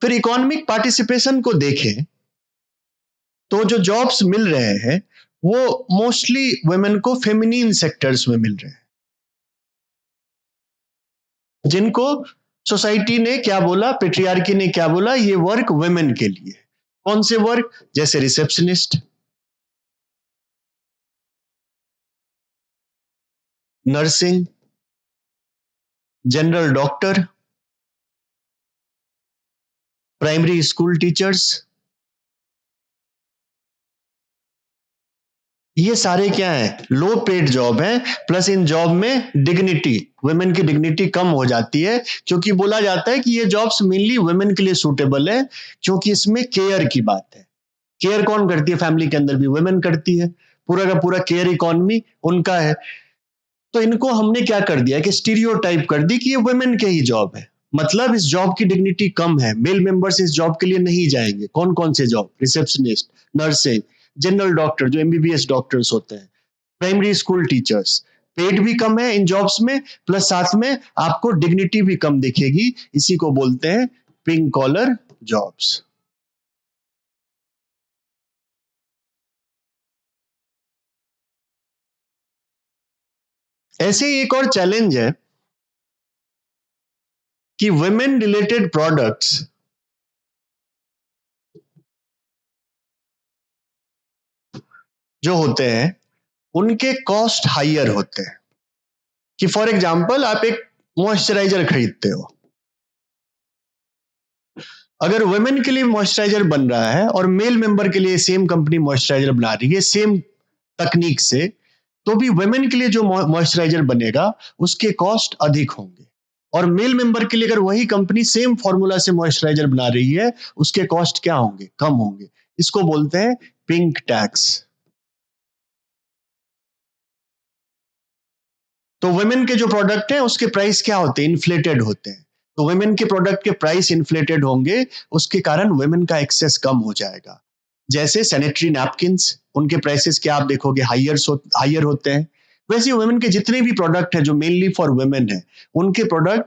फिर इकोनॉमिक पार्टिसिपेशन को देखें तो जो जॉब्स मिल रहे हैं वो मोस्टली वुमेन को फेमिनिन सेक्टर्स में मिल रहे हैं, जिनको सोसाइटी ने क्या बोला, पेट्रियार्की ने क्या बोला, ये वर्क वुमेन के लिए। कौन से वर्क? जैसे receptionist, nursing, general doctor, primary school teachers. ये सारे क्या है? लो पेड जॉब है। प्लस इन जॉब में डिग्निटी, वुमेन की डिग्निटी कम हो जाती है, क्योंकि बोला जाता है कि ये जॉब्स मेनली वुमेन के लिए सूटेबल है, क्योंकि इसमें केयर की बात है। केयर कौन करती है? फैमिली के अंदर भी वुमेन करती है। पूरा का पूरा केयर इकोनॉमी उनका है। तो इनको हमने क्या कर दिया कि स्टीरियोटाइप कर दी कि ये वुमेन के ही जॉब है। मतलब इस जॉब की डिग्निटी कम है, मेल मेंबर्स इस जॉब के लिए नहीं जाएंगे। कौन कौन से job? Receptionist, nursing, general doctor जो एमबीबीएस डॉक्टर्स होते हैं, प्राइमरी स्कूल टीचर्स। पेड भी कम है इन जॉब्स में, प्लस साथ में आपको डिग्निटी भी कम दिखेगी। इसी को बोलते हैं पिंक कॉलर जॉब्स। ऐसे ही एक और चैलेंज है कि वुमेन रिलेटेड प्रोडक्ट्स जो होते हैं उनके कॉस्ट हाइयर होते हैं। कि फॉर एग्जांपल आप एक मॉइस्चराइजर खरीदते हो, अगर वुमेन के लिए मॉइस्चराइजर बन रहा है और मेल मेंबर के लिए सेम कंपनी मॉइस्चराइजर बना रही है सेम तकनीक से, तो भी वुमेन के लिए जो मॉइस्चराइजर बनेगा उसके कॉस्ट अधिक होंगे, और मेल मेंबर के लिए अगर वही कंपनी सेम फॉर्मूला से मॉइस्चराइजर बना रही है उसके कॉस्ट क्या होंगे? कम होंगे। इसको बोलते हैं पिंक टैक्स। तो वुमेन के जो प्रोडक्ट है उसके प्राइस क्या होते हैं? इन्फ्लेटेड होते हैं। तो वुमेन के प्रोडक्ट के प्राइस इन्फ्लेटेड होंगे, उसके कारण वुमेन का एक्सेस कम हो जाएगा। जैसे सैनिटरी नैपकिन्स, उनके प्राइसेस क्या आप देखोगे? हाइयर होते हैं। वैसे वुमेन के जितने भी प्रोडक्ट है जो मेनली फॉर वुमेन है, उनके प्रोडक्ट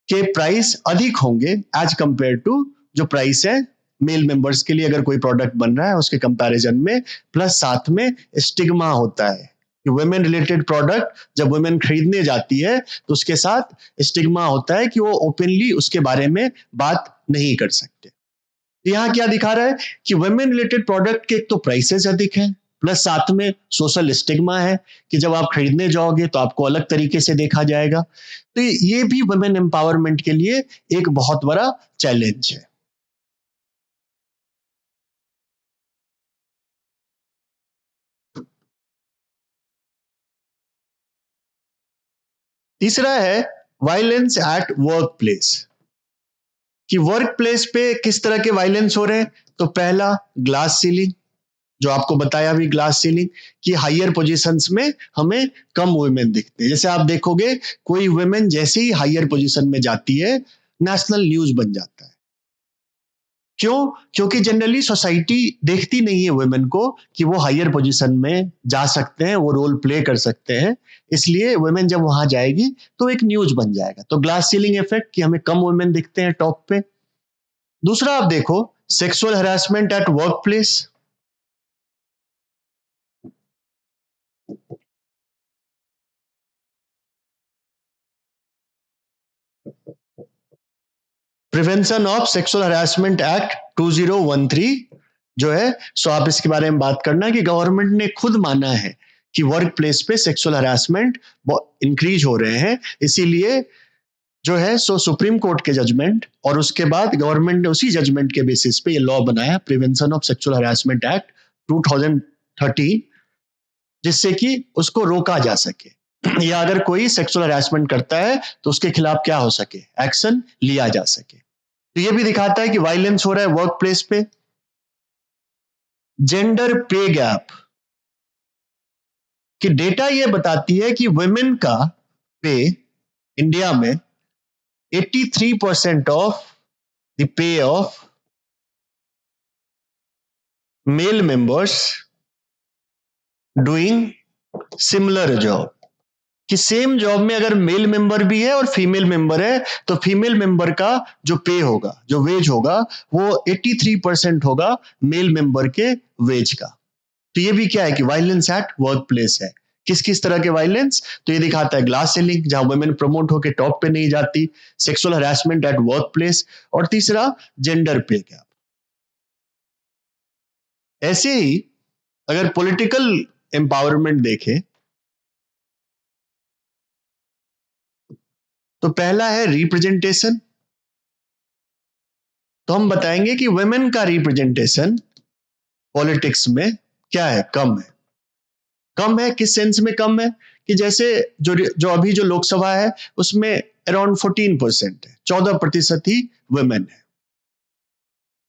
के प्राइस अधिक होंगे एज कंपेयर टू जो प्राइस है मेल मेंबर्स के लिए, अगर कोई प्रोडक्ट बन रहा है उसके कंपैरिजन में। प्लस साथ में स्टिग्मा होता है कि वुमेन रिलेटेड प्रोडक्ट जब वुमेन खरीदने जाती है तो उसके साथ स्टिग्मा होता है कि वो ओपनली उसके बारे में बात नहीं कर सकते। तो यहाँ क्या दिखा रहा है कि वुमेन रिलेटेड प्रोडक्ट के एक तो प्राइसेस अधिक हैं, प्लस साथ में सोशल स्टिग्मा है कि जब आप खरीदने जाओगे तो आपको अलग तरीके से देखा जाएगा। तो ये भी वुमेन एम्पावरमेंट के लिए एक बहुत बड़ा चैलेंज है। तीसरा है वायलेंस एट वर्क प्लेस। कि वर्क प्लेस पे किस तरह के वायलेंस हो रहे हैं? तो पहला, ग्लास सीलिंग। जो आपको बताया अभी ग्लास सीलिंग, कि हायर पोजीशंस में हमें कम वुमेन दिखते हैं। जैसे आप देखोगे कोई वुमेन जैसे ही हायर पोजीशन में जाती है, नेशनल न्यूज बन जाता है। क्यों? क्योंकि जनरली सोसाइटी देखती नहीं है वुमेन को कि वो हायर पोजीशन में जा सकते हैं, वो रोल प्ले कर सकते हैं। इसलिए वुमेन जब वहां जाएगी तो एक न्यूज बन जाएगा। तो ग्लास सीलिंग इफेक्ट, कि हमें कम वुमेन दिखते हैं टॉप पे। दूसरा आप देखो, sexual harassment at work place. Prevention of sexual harassment act 2013 जो है, सो आप इसके बारे में बात करना कि गवर्नमेंट ने खुद माना है कि वर्क प्लेस पे सेक्सुअल हरासमेंट इंक्रीज हो रहे हैं। इसीलिए जो है सो सुप्रीम कोर्ट के जजमेंट और उसके बाद गवर्नमेंट ने उसी जजमेंट के बेसिस पे ये लॉ बनाया, prevention of sexual harassment act 2013, जिससे कि उसको रोका जा सके, या अगर कोई सेक्सुअल हरासमेंट करता है तो उसके खिलाफ क्या हो सके, एक्शन लिया जा सके। तो ये भी दिखाता है कि वायलेंस हो रहा है वर्क प्लेस पे। जेंडर पे गैप, कि डेटा ये बताती है कि वुमेन का पे इंडिया में 83% of the pay of male members doing similar job, कि सेम जॉब में अगर मेल मेंबर भी है और फीमेल मेंबर है तो फीमेल मेंबर का जो पे होगा, जो वेज होगा, वो 83% होगा मेल मेंबर के वेज का। तो ये भी क्या है कि वायलेंस एट वर्क प्लेस है। किस किस तरह के वायलेंस, तो ये दिखाता है ग्लास सीलिंग जहां वुमेन प्रमोट होकर टॉप पे नहीं जाती, sexual harassment at work place, और तीसरा जेंडर पे गैप। ऐसे ही अगर पॉलिटिकल एम्पावरमेंट देखें तो पहला है रिप्रेजेंटेशन। तो हम बताएंगे कि वुमेन का रिप्रेजेंटेशन पॉलिटिक्स में क्या है, कम है। कम है किस सेंस में कम है, कि जैसे जो जो अभी जो लोकसभा है उसमें अराउंड 14% है, 14% ही वुमेन है।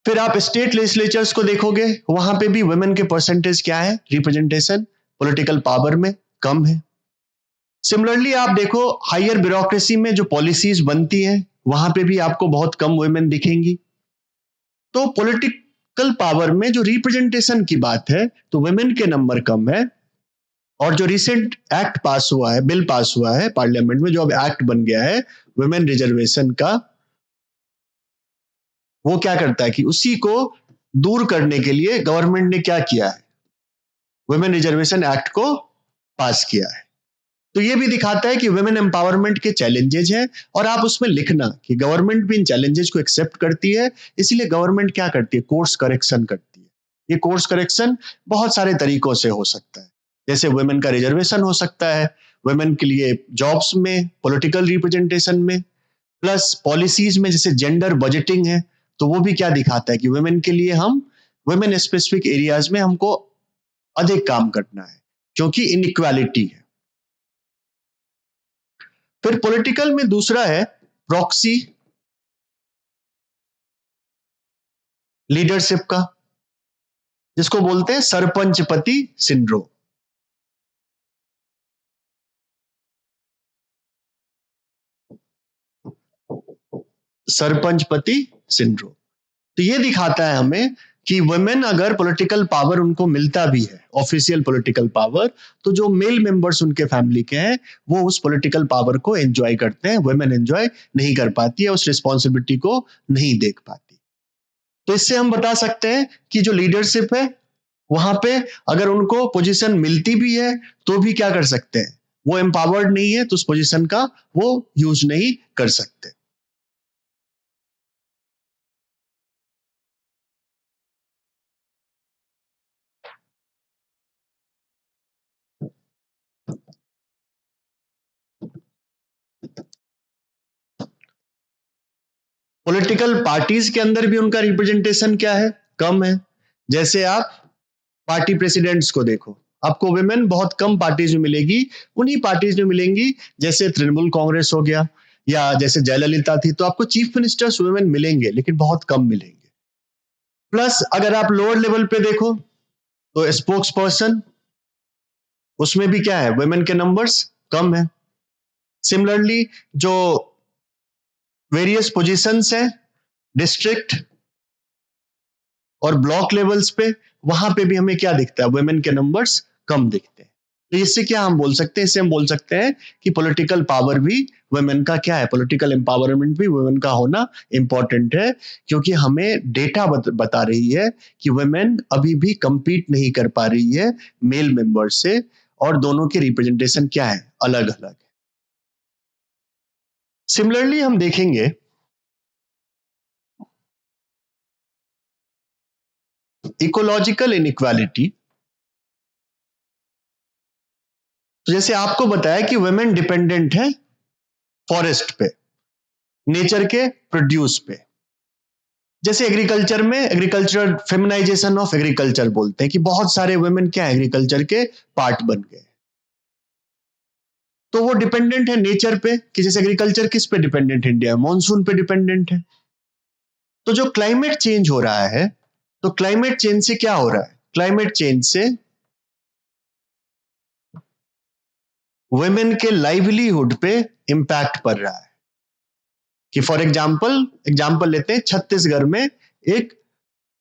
फिर आप स्टेट लेजिस्लेचर्स को देखोगे, वहां पे भी वुमेन के परसेंटेज क्या है, रिप्रेजेंटेशन पॉलिटिकल पावर में कम है। सिमिलरली आप देखो हायर ब्यूरोक्रेसी में जो पॉलिसीज बनती हैं वहां पे भी आपको बहुत कम वुमेन दिखेंगी। तो पॉलिटिकल पावर में जो रिप्रेजेंटेशन की बात है तो वुमेन के नंबर कम है। और जो रिसेंट एक्ट पास हुआ है, बिल पास हुआ है पार्लियामेंट में, जो अब एक्ट बन गया है वुमेन रिजर्वेशन का, वो क्या करता है कि उसी को दूर करने के लिए गवर्नमेंट ने क्या किया है, वुमेन रिजर्वेशन एक्ट को पास किया है। तो ये भी दिखाता है कि वुमेन एम्पावरमेंट के चैलेंजेस हैं, और आप उसमें लिखना कि गवर्नमेंट भी इन चैलेंजेस को एक्सेप्ट करती है। इसलिए गवर्नमेंट क्या करती है, कोर्स करेक्शन करती है। ये कोर्स करेक्शन बहुत सारे तरीकों से हो सकता है, जैसे वुमेन का रिजर्वेशन हो सकता है, वुमेन के लिए जॉब्स में, पॉलिटिकल रिप्रेजेंटेशन में, प्लस पॉलिसीज में जैसे जेंडर बजटिंग है, तो वो भी क्या दिखाता है कि वुमेन के लिए हम वुमेन स्पेसिफिक एरियाज में हमको अधिक काम करना है, क्योंकि इनइक्वालिटी है। फिर पॉलिटिकल में दूसरा है प्रॉक्सी लीडरशिप का, जिसको बोलते हैं सरपंच पति सिंड्रोम। सरपंच पति सिंड्रोम, तो ये दिखाता है हमें कि वुमेन अगर पॉलिटिकल पावर उनको मिलता भी है, ऑफिशियल पॉलिटिकल पावर, तो जो मेल मेंबर्स उनके फैमिली के हैं वो उस पॉलिटिकल पावर को एंजॉय करते हैं, वुमेन एंजॉय नहीं कर पाती है, उस रिस्पॉन्सिबिलिटी को नहीं देख पाती। तो इससे हम बता सकते हैं कि जो लीडरशिप है वहां पे अगर उनको पोजीशन मिलती भी है तो भी क्या कर सकते हैं, वो एम्पावर्ड नहीं है तो उस पोजीशन का वो यूज नहीं कर सकते। पॉलिटिकल पार्टीज के अंदर भी उनका रिप्रेजेंटेशन क्या है, कम है। जैसे आप पार्टी प्रेसिडेंट्स को देखो, आपको वुमेन बहुत कम पार्टीज में मिलेगी, उन्हीं पार्टीज में मिलेंगी जैसे तृणमूल कांग्रेस हो गया, या जैसे जयललिता थी, तो आपको चीफ मिनिस्टर्स वुमेन मिलेंगे लेकिन बहुत कम मिलेंगे। प्लस अगर आप लोअर लेवल पे देखो, तो स्पोक्स पर्सन, उसमें भी क्या है, वुमेन के नंबर्स कम है। सिमिलरली जो वेरियस पोजीशंस हैं डिस्ट्रिक्ट और ब्लॉक लेवल्स पे, वहां पे भी हमें क्या दिखता है, वुमेन के नंबर्स कम दिखते हैं। तो इससे क्या हम बोल सकते हैं, इससे हम बोल सकते हैं कि पॉलिटिकल पावर भी वुमेन का क्या है, पॉलिटिकल एम्पावरमेंट भी वुमेन का होना इंपॉर्टेंट है, क्योंकि हमें डेटा बता रही है कि वुमेन अभी भी compete नहीं कर पा रही है मेल मेंबर से, और दोनों की रिप्रेजेंटेशन क्या है, अलग अलग है। सिमिलरली हम देखेंगे इकोलॉजिकल इनइक्वालिटी। तो जैसे आपको बताया कि वुमेन डिपेंडेंट है फॉरेस्ट पे, नेचर के प्रोड्यूस पे। जैसे एग्रीकल्चर में, एग्रीकल्चर फेमिनाइजेशन ऑफ एग्रीकल्चर बोलते हैं कि बहुत सारे वुमेन क्या एग्रीकल्चर के पार्ट बन गए। तो वो डिपेंडेंट है नेचर पे, कि जैसे एग्रीकल्चर किस पे डिपेंडेंट है, इंडिया मॉनसून पे डिपेंडेंट है। तो जो क्लाइमेट चेंज हो रहा है, तो क्लाइमेट चेंज से क्या हो रहा है, क्लाइमेट चेंज से वुमेन के लाइवलीहुड पे इंपैक्ट पड़ रहा है। कि फॉर एग्जाम्पल एग्जाम्पल लेते हैं, छत्तीसगढ़ में एक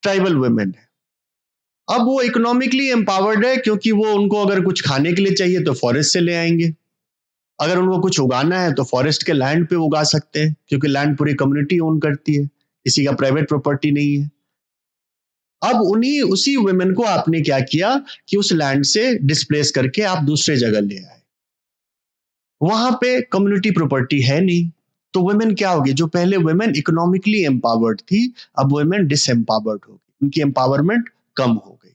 ट्राइबल वुमेन है। अब वो इकोनॉमिकली एम्पावर्ड है, क्योंकि वो, उनको अगर कुछ खाने के लिए चाहिए तो फॉरेस्ट से ले आएंगे, अगर उनको कुछ उगाना है तो फॉरेस्ट के लैंड पे उगा सकते हैं, क्योंकि लैंड पूरी कम्युनिटी ओन करती है, किसी का प्राइवेट प्रॉपर्टी नहीं है। अब उन्हीं उसी वुमेन को आपने क्या किया कि उस लैंड से डिस्प्लेस करके आप दूसरे जगह ले आए, वहां पे कम्युनिटी प्रॉपर्टी है नहीं। तो वुमेन क्या होगी, जो पहले वुमेन इकोनॉमिकली एम्पावर्ड थी, अब वुमेन डिसएम्पावर्ड होगी, उनकी एम्पावरमेंट कम हो गई।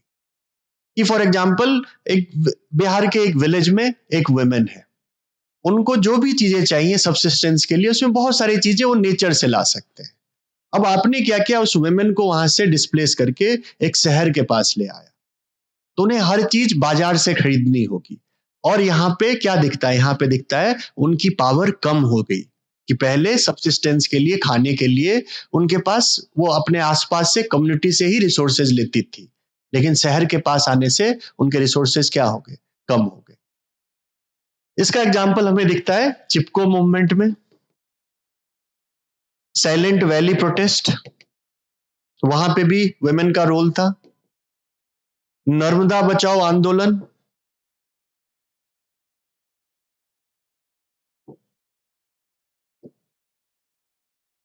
कि फॉर एग्जाम्पल एक बिहार के एक विलेज में एक वुमेन है, उनको जो भी चीजें चाहिए सब्सिस्टेंस के लिए, उसमें बहुत सारी चीजें वो नेचर से ला सकते हैं। अब आपने क्या किया, उस वुमेन को वहां से डिस्प्लेस करके एक शहर के पास ले आया, तो उन्हें हर चीज बाजार से खरीदनी होगी। और यहाँ पे क्या दिखता है, यहाँ पे दिखता है उनकी पावर कम हो गई, कि पहले सब्सिस्टेंस के लिए, खाने के लिए उनके पास, वो अपने आसपास से कम्युनिटी से ही रिसोर्सेज लेती थी, लेकिन शहर के पास आने से उनके रिसोर्सेज क्या हो गए, कम हो गए। इसका एग्जाम्पल हमें दिखता है चिपको मूवमेंट में, साइलेंट वैली प्रोटेस्ट, वहां पे भी वुमेन का रोल था। नर्मदा बचाओ आंदोलन,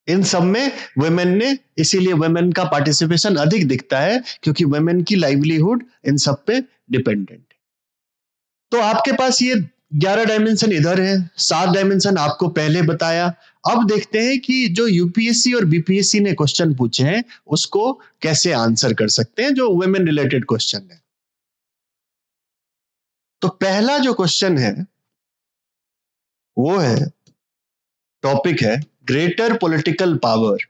इन सब में वुमेन ने, इसीलिए वुमेन का पार्टिसिपेशन अधिक दिखता है, क्योंकि वुमेन की लाइवलीहुड इन सब पे डिपेंडेंट है। तो आपके पास ये 11 डायमेंशन इधर है, 7 डायमेंशन आपको पहले बताया। अब देखते हैं कि जो यूपीएससी और बीपीएससी ने क्वेश्चन पूछे हैं, उसको कैसे आंसर कर सकते हैं, जो वुमेन रिलेटेड क्वेश्चन है। तो पहला जो क्वेश्चन है वो है, टॉपिक है greater political power.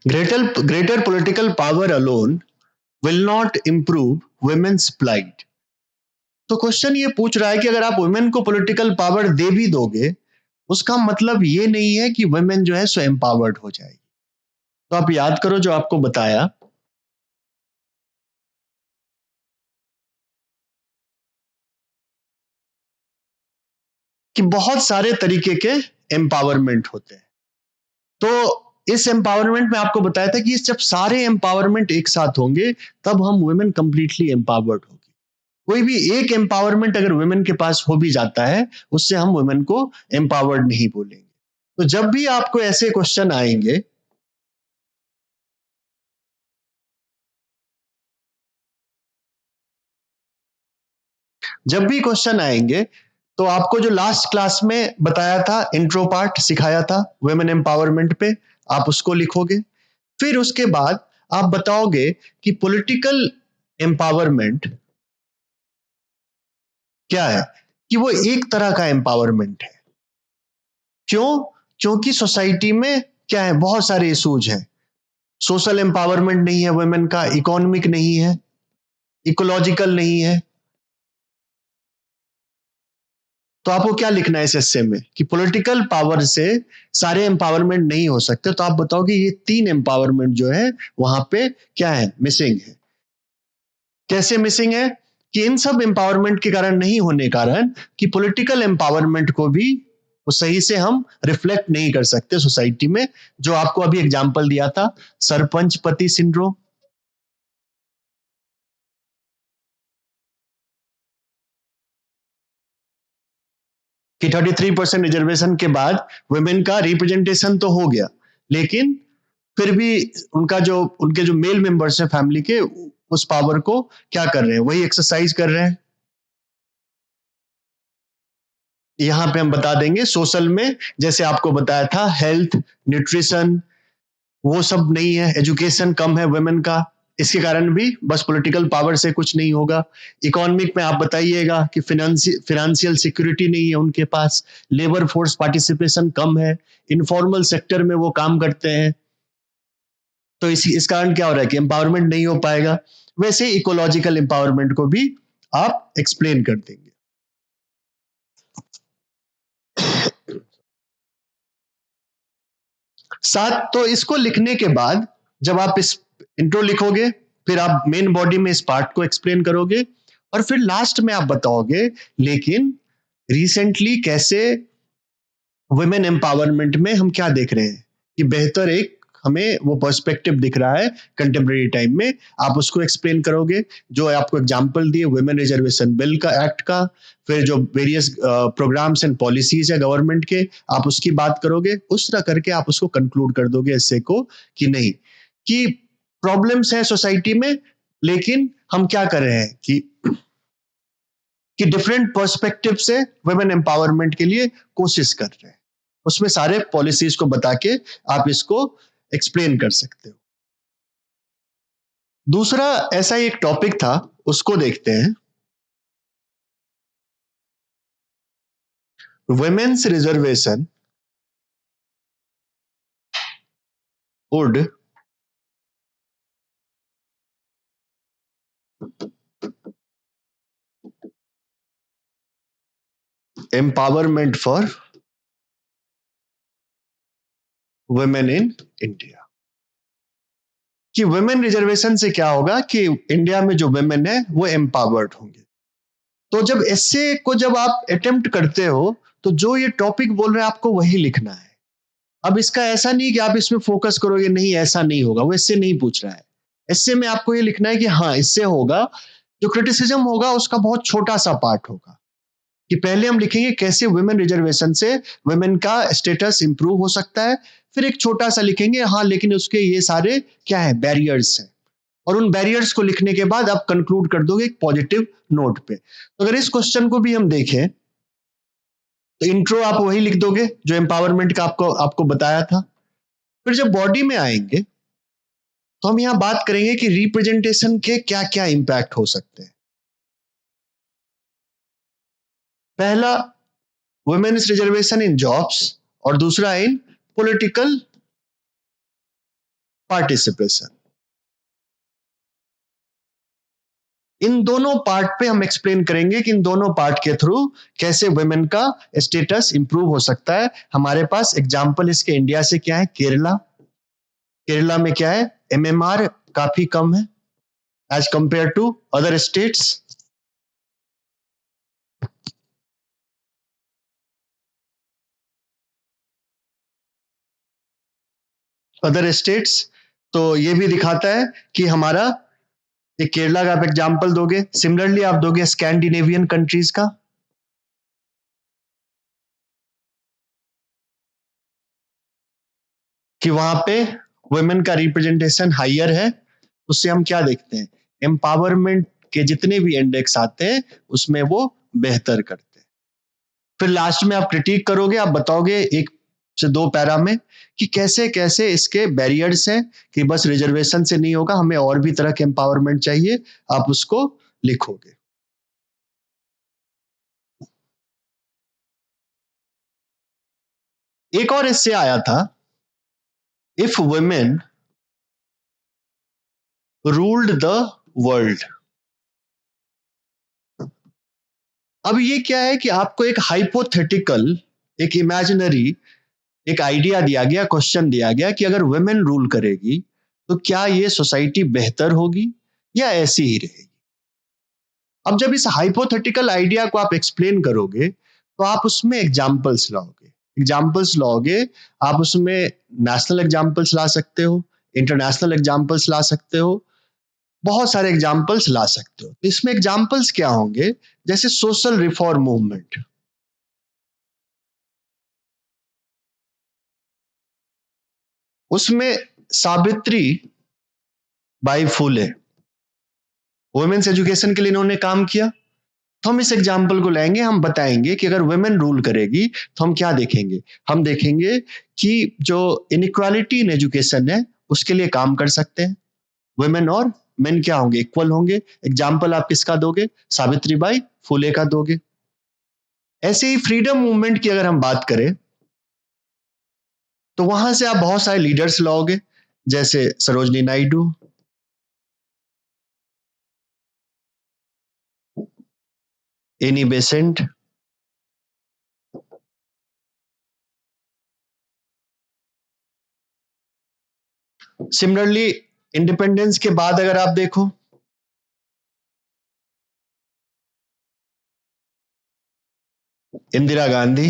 Greater political power alone will not improve women's plight। तो क्वेश्चन ये पूछ रहा है कि अगर आप वुमेन को पॉलिटिकल पावर दे भी दोगे, उसका मतलब ये नहीं है कि वुमेन जो है सो एम्पावर्ड हो जाएगी। तो आप याद करो जो आपको बताया, कि बहुत सारे तरीके के एम्पावरमेंट होते हैं। तो इस एम्पावरमेंट में आपको बताया था कि जब सारे एम्पावरमेंट एक साथ होंगे, तब हम वुमेन कंप्लीटली एम्पावर्ड होगी। कोई भी एक एम्पावरमेंट अगर वुमेन के पास हो भी जाता है, उससे हम वुमेन को एम्पावर्ड नहीं बोलेंगे। तो जब भी आपको ऐसे क्वेश्चन आएंगे, जब भी क्वेश्चन आएंगे, तो आपको जो लास्ट क्लास में बताया था, इंट्रो पार्ट सिखाया था वुमेन एम्पावरमेंट पे, आप उसको लिखोगे। फिर उसके बाद आप बताओगे कि पॉलिटिकल एम्पावरमेंट क्या है, कि वो एक तरह का एम्पावरमेंट है। क्यों? क्योंकि सोसाइटी में क्या है, बहुत सारे इश्यूज हैं। सोशल एम्पावरमेंट नहीं है वुमेन का, इकोनॉमिक नहीं है, इकोलॉजिकल नहीं है। तो आपको क्या लिखना है इस एस्से में कि पॉलिटिकल पावर से सारे एम्पावरमेंट नहीं हो सकते। तो आप बताओ कि ये 3 एम्पावरमेंट जो है वहां पे क्या है, मिसिंग है। कैसे मिसिंग है कि इन सब एम्पावरमेंट के कारण नहीं होने कारण कि पॉलिटिकल एम्पावरमेंट को भी वो सही से हम रिफ्लेक्ट नहीं कर सकते सोसाइटी में। जो आपको अभी एग्जांपल दिया था, सरपंच पति सिंड्रोम, कि 33% रिजर्वेशन के बाद वुमेन का रिप्रेजेंटेशन तो हो गया, लेकिन फिर भी उनके जो मेल मेंबर्स हैं फैमिली के, उस पावर को क्या कर रहे हैं, वही एक्सरसाइज कर रहे हैं। यहाँ पे हम बता देंगे सोशल में, जैसे आपको बताया था, हेल्थ, न्यूट्रिशन, वो सब नहीं है, एजुकेशन कम है वुमेन का, इसके कारण भी बस पॉलिटिकल पावर से कुछ नहीं होगा। इकोनॉमिक में आप बताइएगा कि फिनेंशियल सिक्योरिटी नहीं है उनके पास, लेबर फोर्स पार्टिसिपेशन कम है, इनफॉर्मल सेक्टर में वो काम करते हैं। तो इस कारण क्या हो रहा है कि एम्पावरमेंट नहीं हो पाएगा। वैसे इकोलॉजिकल एम्पावरमेंट को भी आप एक्सप्लेन कर देंगे। साथ तो इसको लिखने के बाद जब आप इस इंट्रो लिखोगे, फिर आप मेन बॉडी में इस पार्ट को एक्सप्लेन करोगे, और फिर लास्ट में आप बताओगे लेकिन रिसेंटली कैसे वुमेन एम्पावरमेंट में हम क्या देख रहे हैं कि बेहतर एक हमें वो पर्सपेक्टिव दिख रहा है कंटेम्प्रेरी टाइम में। आप उसको एक्सप्लेन करोगे, जो आपको एग्जांपल दिए वुमेन रिजर्वेशन बिल का, एक्ट का, फिर जो वेरियस प्रोग्राम्स एंड पॉलिसीज है गवर्नमेंट के, आप उसकी बात करोगे। उस तरह करके आप उसको कंक्लूड कर दोगे ऐसे को कि नहीं, कि प्रॉब्लम्स है सोसाइटी में, लेकिन हम क्या कर रहे हैं कि डिफरेंट पर्सपेक्टिव से वुमेन एम्पावरमेंट के लिए कोशिश कर रहे हैं। उसमें सारे पॉलिसीज को बता के आप इसको एक्सप्लेन कर सकते हो। दूसरा ऐसा ही एक टॉपिक था, उसको देखते हैं। Women's reservation would empowerment for women in India. कि वुमेन रिजर्वेशन से क्या होगा कि इंडिया में जो वुमेन है वो एम्पावर्ड होंगे। तो जब ऐसे को जब आप अटेम्प्ट करते हो, तो जो ये टॉपिक बोल रहे हैं आपको वही लिखना है। अब इसका ऐसा नहीं कि आप इसमें फोकस करोगे, नहीं ऐसा नहीं होगा, वो इससे नहीं पूछ रहा है। इससे में आपको ये लिखना है कि हाँ इससे होगा। जो क्रिटिसिज्म होगा उसका बहुत छोटा सा पार्ट होगा, कि पहले हम लिखेंगे कैसे वुमेन रिजर्वेशन से वुमेन का स्टेटस इंप्रूव हो सकता है। फिर एक छोटा सा लिखेंगे हाँ लेकिन उसके ये सारे क्या है, बैरियर्स हैं। और उन बैरियर्स को लिखने के बाद आप कंक्लूड कर दोगे एक पॉजिटिव नोट पे। तो अगर इस क्वेश्चन को भी हम देखें, तो इंट्रो आप वही लिख दोगे जो एम्पावरमेंट का आपको आपको बताया था। फिर जब बॉडी में आएंगे, तो हम यहां बात करेंगे कि रिप्रेजेंटेशन के क्या क्या इंपैक्ट हो सकते हैं। पहला, वुमेन्स रिजर्वेशन इन जॉब्स, और दूसरा इन पॉलिटिकल पार्टिसिपेशन। इन दोनों पार्ट पे हम एक्सप्लेन करेंगे कि इन दोनों पार्ट के थ्रू कैसे वुमेन का स्टेटस इंप्रूव हो सकता है। हमारे पास एग्जांपल इसके इंडिया से क्या है, केरला। केरला में क्या है, एमएमआर काफी कम है as compared to other states. Other states, तो ये भी दिखाता है कि हमारा, एक केरला का आप एग्जांपल दोगे, सिमिलरली आप दोगे स्कैंडिनेवियन कंट्रीज का। कि वहां पे वुमेन का रिप्रेजेंटेशन हाइयर है। उससे हम क्या देखते हैं, एम्पावरमेंट के जितने भी इंडेक्स आते हैं उसमें वो बेहतर करते हैं। फिर लास्ट में आप क्रिटिक करोगे, आप बताओगे एक से दो पैरा में कि कैसे कैसे इसके बैरियर्स हैं, कि बस रिजर्वेशन से नहीं होगा, हमें और भी तरह के एम्पावरमेंट चाहिए। आप उसको लिखोगे। एक और इससे आया था, if women ruled the world. अब ये क्या है कि आपको एक हाइपोथेटिकल, एक इमेजिनरी, एक आइडिया दिया गया, क्वेश्चन दिया गया कि अगर वुमेन रूल करेगी तो क्या ये सोसाइटी बेहतर होगी या ऐसी ही रहेगी। अब जब इस हाइपोथेटिकल आइडिया को आप एक्सप्लेन करोगे तो आप उसमें एग्जाम्पल्स लाओगे। आप उसमें नेशनल एग्जाम्पल्स ला सकते हो, इंटरनेशनल एग्जाम्पल्स ला सकते हो, बहुत सारे एग्जाम्पल्स ला सकते हो। इसमें एग्जाम्पल्स क्या होंगे? जैसे सोशल रिफॉर्म मूवमेंट, उसमें सावित्री बाई फुले वुमेन्स एजुकेशन के लिए इन्होंने काम किया। तो हम इस एग्जाम्पल को लेंगे, हम बताएंगे कि अगर वुमेन रूल करेगी तो हम क्या देखेंगे। हम देखेंगे कि जो इनइक्वालिटी इन एजुकेशन है उसके लिए काम कर सकते हैं। वुमेन और मेन क्या होंगे? इक्वल होंगे। एग्जाम्पल आप किसका दोगे? सावित्री बाई फुले का दोगे। ऐसे ही फ्रीडम मूवमेंट की अगर हम बात करें तो वहां से आप बहुत सारे लीडर्स लाओगे, जैसे Sarojini Naidu, Annie Besant, similarly independence के बाद अगर आप देखो इंदिरा गांधी,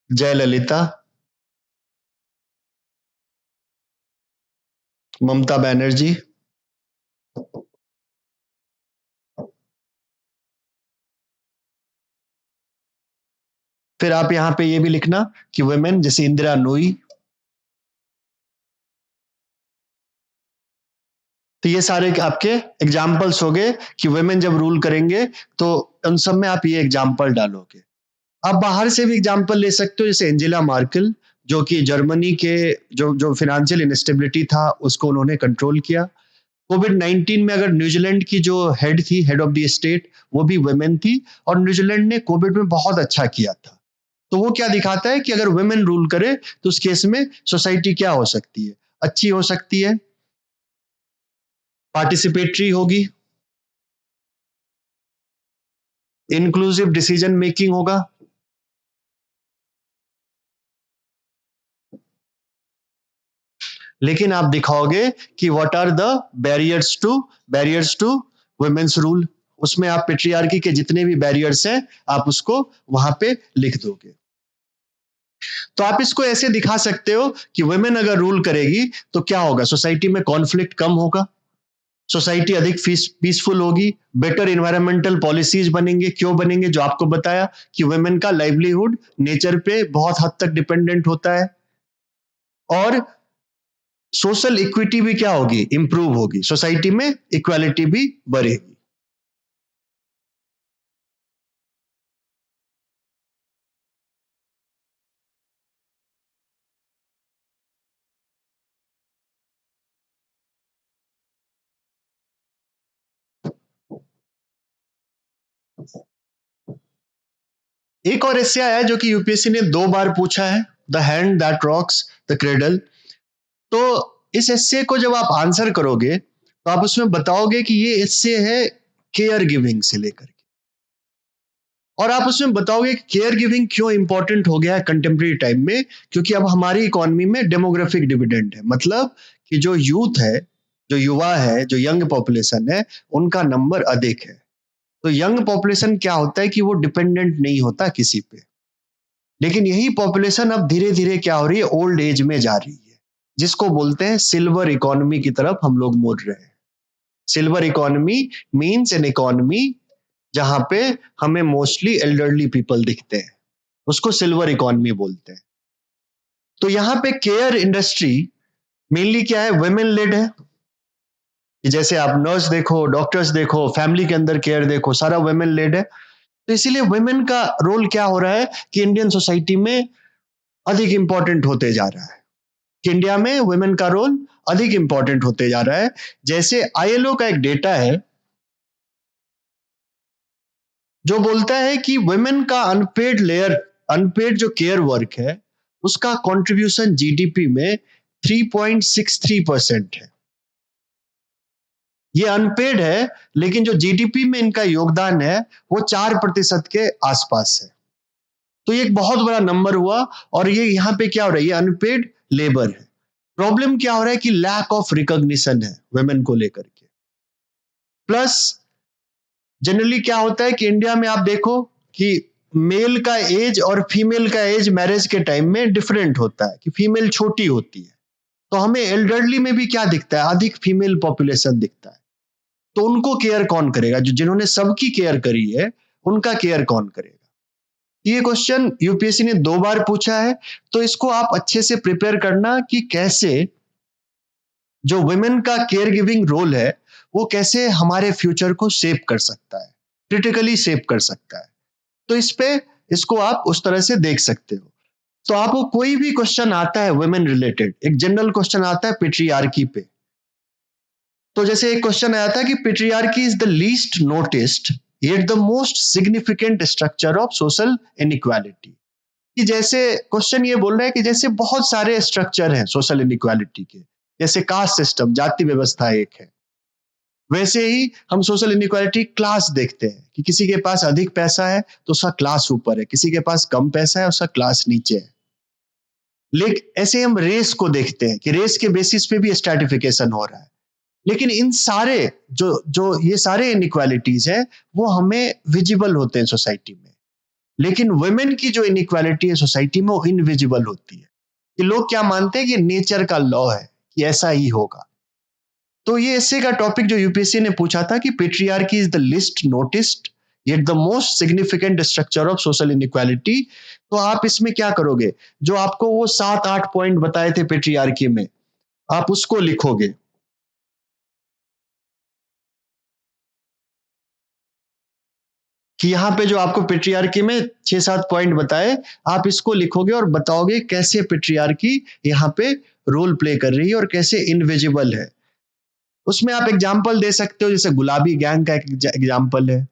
जयललिता, ममता बनर्जी, फिर आप यहां पे ये भी लिखना कि वुमेन जैसे इंदिरा नूई। तो ये सारे आपके एग्जाम्पल्स हो गए कि वुमेन जब रूल करेंगे तो उन सब में आप ये एग्जाम्पल डालोगे। आप बाहर से भी एग्जाम्पल ले सकते हो, जैसे एंजेला मार्केल, जो कि जर्मनी के जो जो फाइनेंशियल इनस्टेबिलिटी था उसको उन्होंने कंट्रोल किया। कोविड-19 में अगर न्यूजीलैंड की जो हेड थी, हेड ऑफ द स्टेट, वो भी वुमेन थी और न्यूजीलैंड ने कोविड में बहुत अच्छा किया था। तो वो क्या दिखाता है कि अगर वुमेन रूल करे तो उस केस में सोसाइटी क्या हो सकती है? अच्छी हो सकती है, पार्टिसिपेटरी होगी, इंक्लूसिव डिसीजन मेकिंग होगा। लेकिन आप दिखाओगे कि what are the barriers to women's rule. उसमें आप पेट्रियार्की के जितने भी बैरियर्स हैं आप उसको वहां पे लिख दोगे। तो आप इसको ऐसे दिखा सकते हो कि वुमेन अगर रूल करेगी तो क्या होगा? सोसाइटी में कॉन्फ्लिक्ट कम होगा, सोसाइटी अधिक पीसफुल होगी, बेटर इन्वायरमेंटल पॉलिसीज बनेंगे। क्यों बनेंगे? जो आपको बताया कि वुमेन का लाइवलीहुड नेचर पे बहुत हद तक डिपेंडेंट होता है। और सोशल इक्विटी भी क्या होगी? इंप्रूव होगी, सोसाइटी में इक्वालिटी भी बढ़ेगी। एक और ऐसे आया जो कि यूपीएससी ने 2 बार पूछा है, the hand that rocks the cradle. तो इस एस्से को जब आप आंसर करोगे तो आप उसमें बताओगे कि ये एस्से है केयर गिविंग से लेकर के, और आप उसमें बताओगे कि केयर गिविंग क्यों इंपॉर्टेंट हो गया है कंटेम्प्रेरी टाइम में। क्योंकि अब हमारी इकोनॉमी में डेमोग्राफिक डिविडेंड है, मतलब कि जो यूथ है, जो युवा है, जो यंग पॉपुलेशन है, उनका नंबर अधिक है। तो यंग पॉपुलेशन क्या होता है कि वो डिपेंडेंट नहीं होता किसी पे। लेकिन यही पॉपुलेशन अब धीरे धीरे क्या हो रही है? ओल्ड एज में जा रही है, जिसको बोलते हैं सिल्वर इकोनॉमी की तरफ हम लोग मुड़ रहे हैं। Silver economy means an economy जहां पे हमें मोस्टली एल्डरली पीपल दिखते हैं, उसको सिल्वर इकोनॉमी बोलते हैं। तो यहाँ पे केयर इंडस्ट्री मेनली क्या है? वुमेन लेड है। कि जैसे आप नर्स देखो, डॉक्टर्स देखो, फैमिली के अंदर केयर देखो, सारा वुमेन लेड है। तो इसीलिए वुमेन का रोल क्या हो रहा है कि इंडियन सोसाइटी में अधिक इंपॉर्टेंट होते जा रहा है, कि इंडिया में वुमेन का रोल अधिक इंपॉर्टेंट होते जा रहा है। जैसे आईएलओ का एक डेटा है जो बोलता है कि वुमेन का अनपेड जो केयर वर्क है उसका कंट्रीब्यूशन जीडीपी में 3.63% है। ये अनपेड है, लेकिन जो जीडीपी में इनका योगदान है वो 4% के आसपास है। तो ये एक बहुत बड़ा नंबर हुआ, और ये यहाँ पे क्या हो रहा है, ये अनपेड लेबर है। प्रॉब्लम क्या हो रहा है कि लैक ऑफ रिकॉग्निशन है वुमेन को लेकर के। प्लस जनरली क्या होता है कि इंडिया में आप देखो कि मेल का एज और फीमेल का एज मैरिज के टाइम में डिफरेंट होता है, कि फीमेल छोटी होती है। तो हमें एल्डरली में भी क्या दिखता है, अधिक फीमेल पॉपुलेशन दिखता है। तो उनको केयर कौन करेगा, जो जिन्होंने सबकी केयर करी है उनका केयर कौन करेगा। ये क्वेश्चन यूपीएससी ने 2 बार पूछा है, तो इसको आप अच्छे से प्रिपेयर करना कि कैसे जो वुमेन का केयर गिविंग रोल है वो कैसे हमारे फ्यूचर को शेप कर सकता है, क्रिटिकली शेप कर सकता है। तो इस पे इसको आप उस तरह से देख सकते हो। तो आपको कोई भी क्वेश्चन आता है वुमेन रिलेटेड, एक जनरल क्वेश्चन आता है पेट्रियार्की पे, तो जैसे एक क्वेश्चन आया था कि patriarchy is the least noticed yet the most significant structure of social inequality. कि जैसे क्वेश्चन ये बोल रहा है कि जैसे बहुत सारे स्ट्रक्चर हैं सोशल इनइक्वालिटी के, जैसे कास्ट सिस्टम, जाति व्यवस्था एक है, वैसे ही हम सोशल इनइक्वालिटी क्लास देखते हैं कि किसी के पास अधिक पैसा है तो उसका क्लास ऊपर है, किसी के पास कम पैसा है उसका क्लास नीचे है। लेकिन ऐसे हम रेस को देखते हैं कि रेस के बेसिस पे भी स्ट्रैटिफिकेशन हो रहा है। लेकिन इन सारे जो जो ये सारे इनइक्वालिटीज है वो हमें विजिबल होते हैं सोसाइटी में, लेकिन वुमेन की जो इनइक्वालिटी है सोसाइटी में वो इनविजिबल होती है, कि लोग क्या मानते हैं कि नेचर का लॉ है कि ऐसा ही होगा। तो ये ऐसे का टॉपिक जो यूपीएससी ने पूछा था कि patriarchy is the list noticed yet the most significant structure of social inequality. तो आप इसमें क्या करोगे, जो आपको वो 7-8 पॉइंट बताए थे पेट्रियार्की में, आप उसको लिखोगे। कि यहाँ पे जो आपको पेट्रियार्की में 6-7 पॉइंट बताए, आप इसको लिखोगे और बताओगे कैसे पेट्रियार्की यहाँ पे रोल प्ले कर रही है और कैसे इनविजिबल है। उसमें आप एग्जाम्पल दे सकते हो, जैसे गुलाबी गैंग का एक एग्जाम्पल है।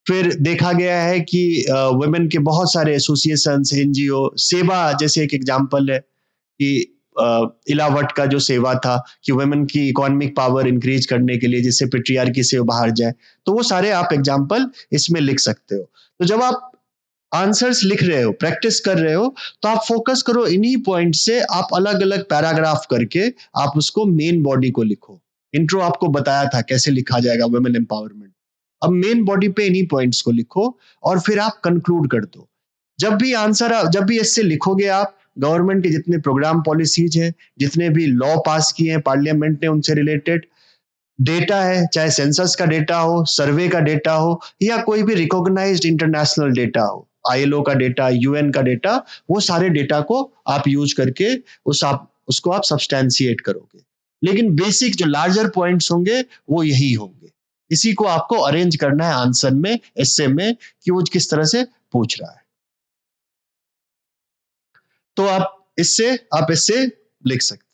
फिर देखा गया है कि वुमेन के बहुत सारे एसोसिएशंस, एनजीओ, सेवा जैसे एक एग्जाम्पल है कि इलावट का जो सेवा था कि वुमेन की इकोनॉमिक पावर इंक्रीज करने के लिए, जिससे पेट्रियार्की से बाहर जाए, तो वो सारे आप एग्जाम्पल इसमें लिख सकते हो। तो जब आप आंसर्स लिख रहे हो, प्रैक्टिस कर रहे हो, तो आप फोकस करो इन्हीं पॉइंट से, आप अलग अलग पैराग्राफ करके आप उसको मेन बॉडी को लिखो। इंट्रो आपको बताया था कैसे लिखा जाएगा वुमेन एम्पावरमेंट। अब मेन बॉडी पे इन्हीं पॉइंट्स को लिखो और फिर आप कंक्लूड कर दो। जब भी इससे लिखोगे आप, गवर्नमेंट के जितने प्रोग्राम पॉलिसीज हैं, जितने भी लॉ पास किए हैं पार्लियामेंट ने उनसे रिलेटेड डेटा है, चाहे सेंसस का डेटा हो, सर्वे का डेटा हो, या कोई भी रिकॉग्नाइज्ड इंटरनेशनल डेटा हो, आईएलओ का डेटा, यूएन का डेटा, वो सारे डेटा को आप यूज करके उसको आप सब्सटैंशिएट करोगे। लेकिन बेसिक जो लार्जर पॉइंट्स होंगे वो यही होंगे। इसी को आपको अरेंज करना है आंसर में, एस्से में, कि वो किस तरह से पूछ रहा है। तो आप इससे लिख सकते हैं।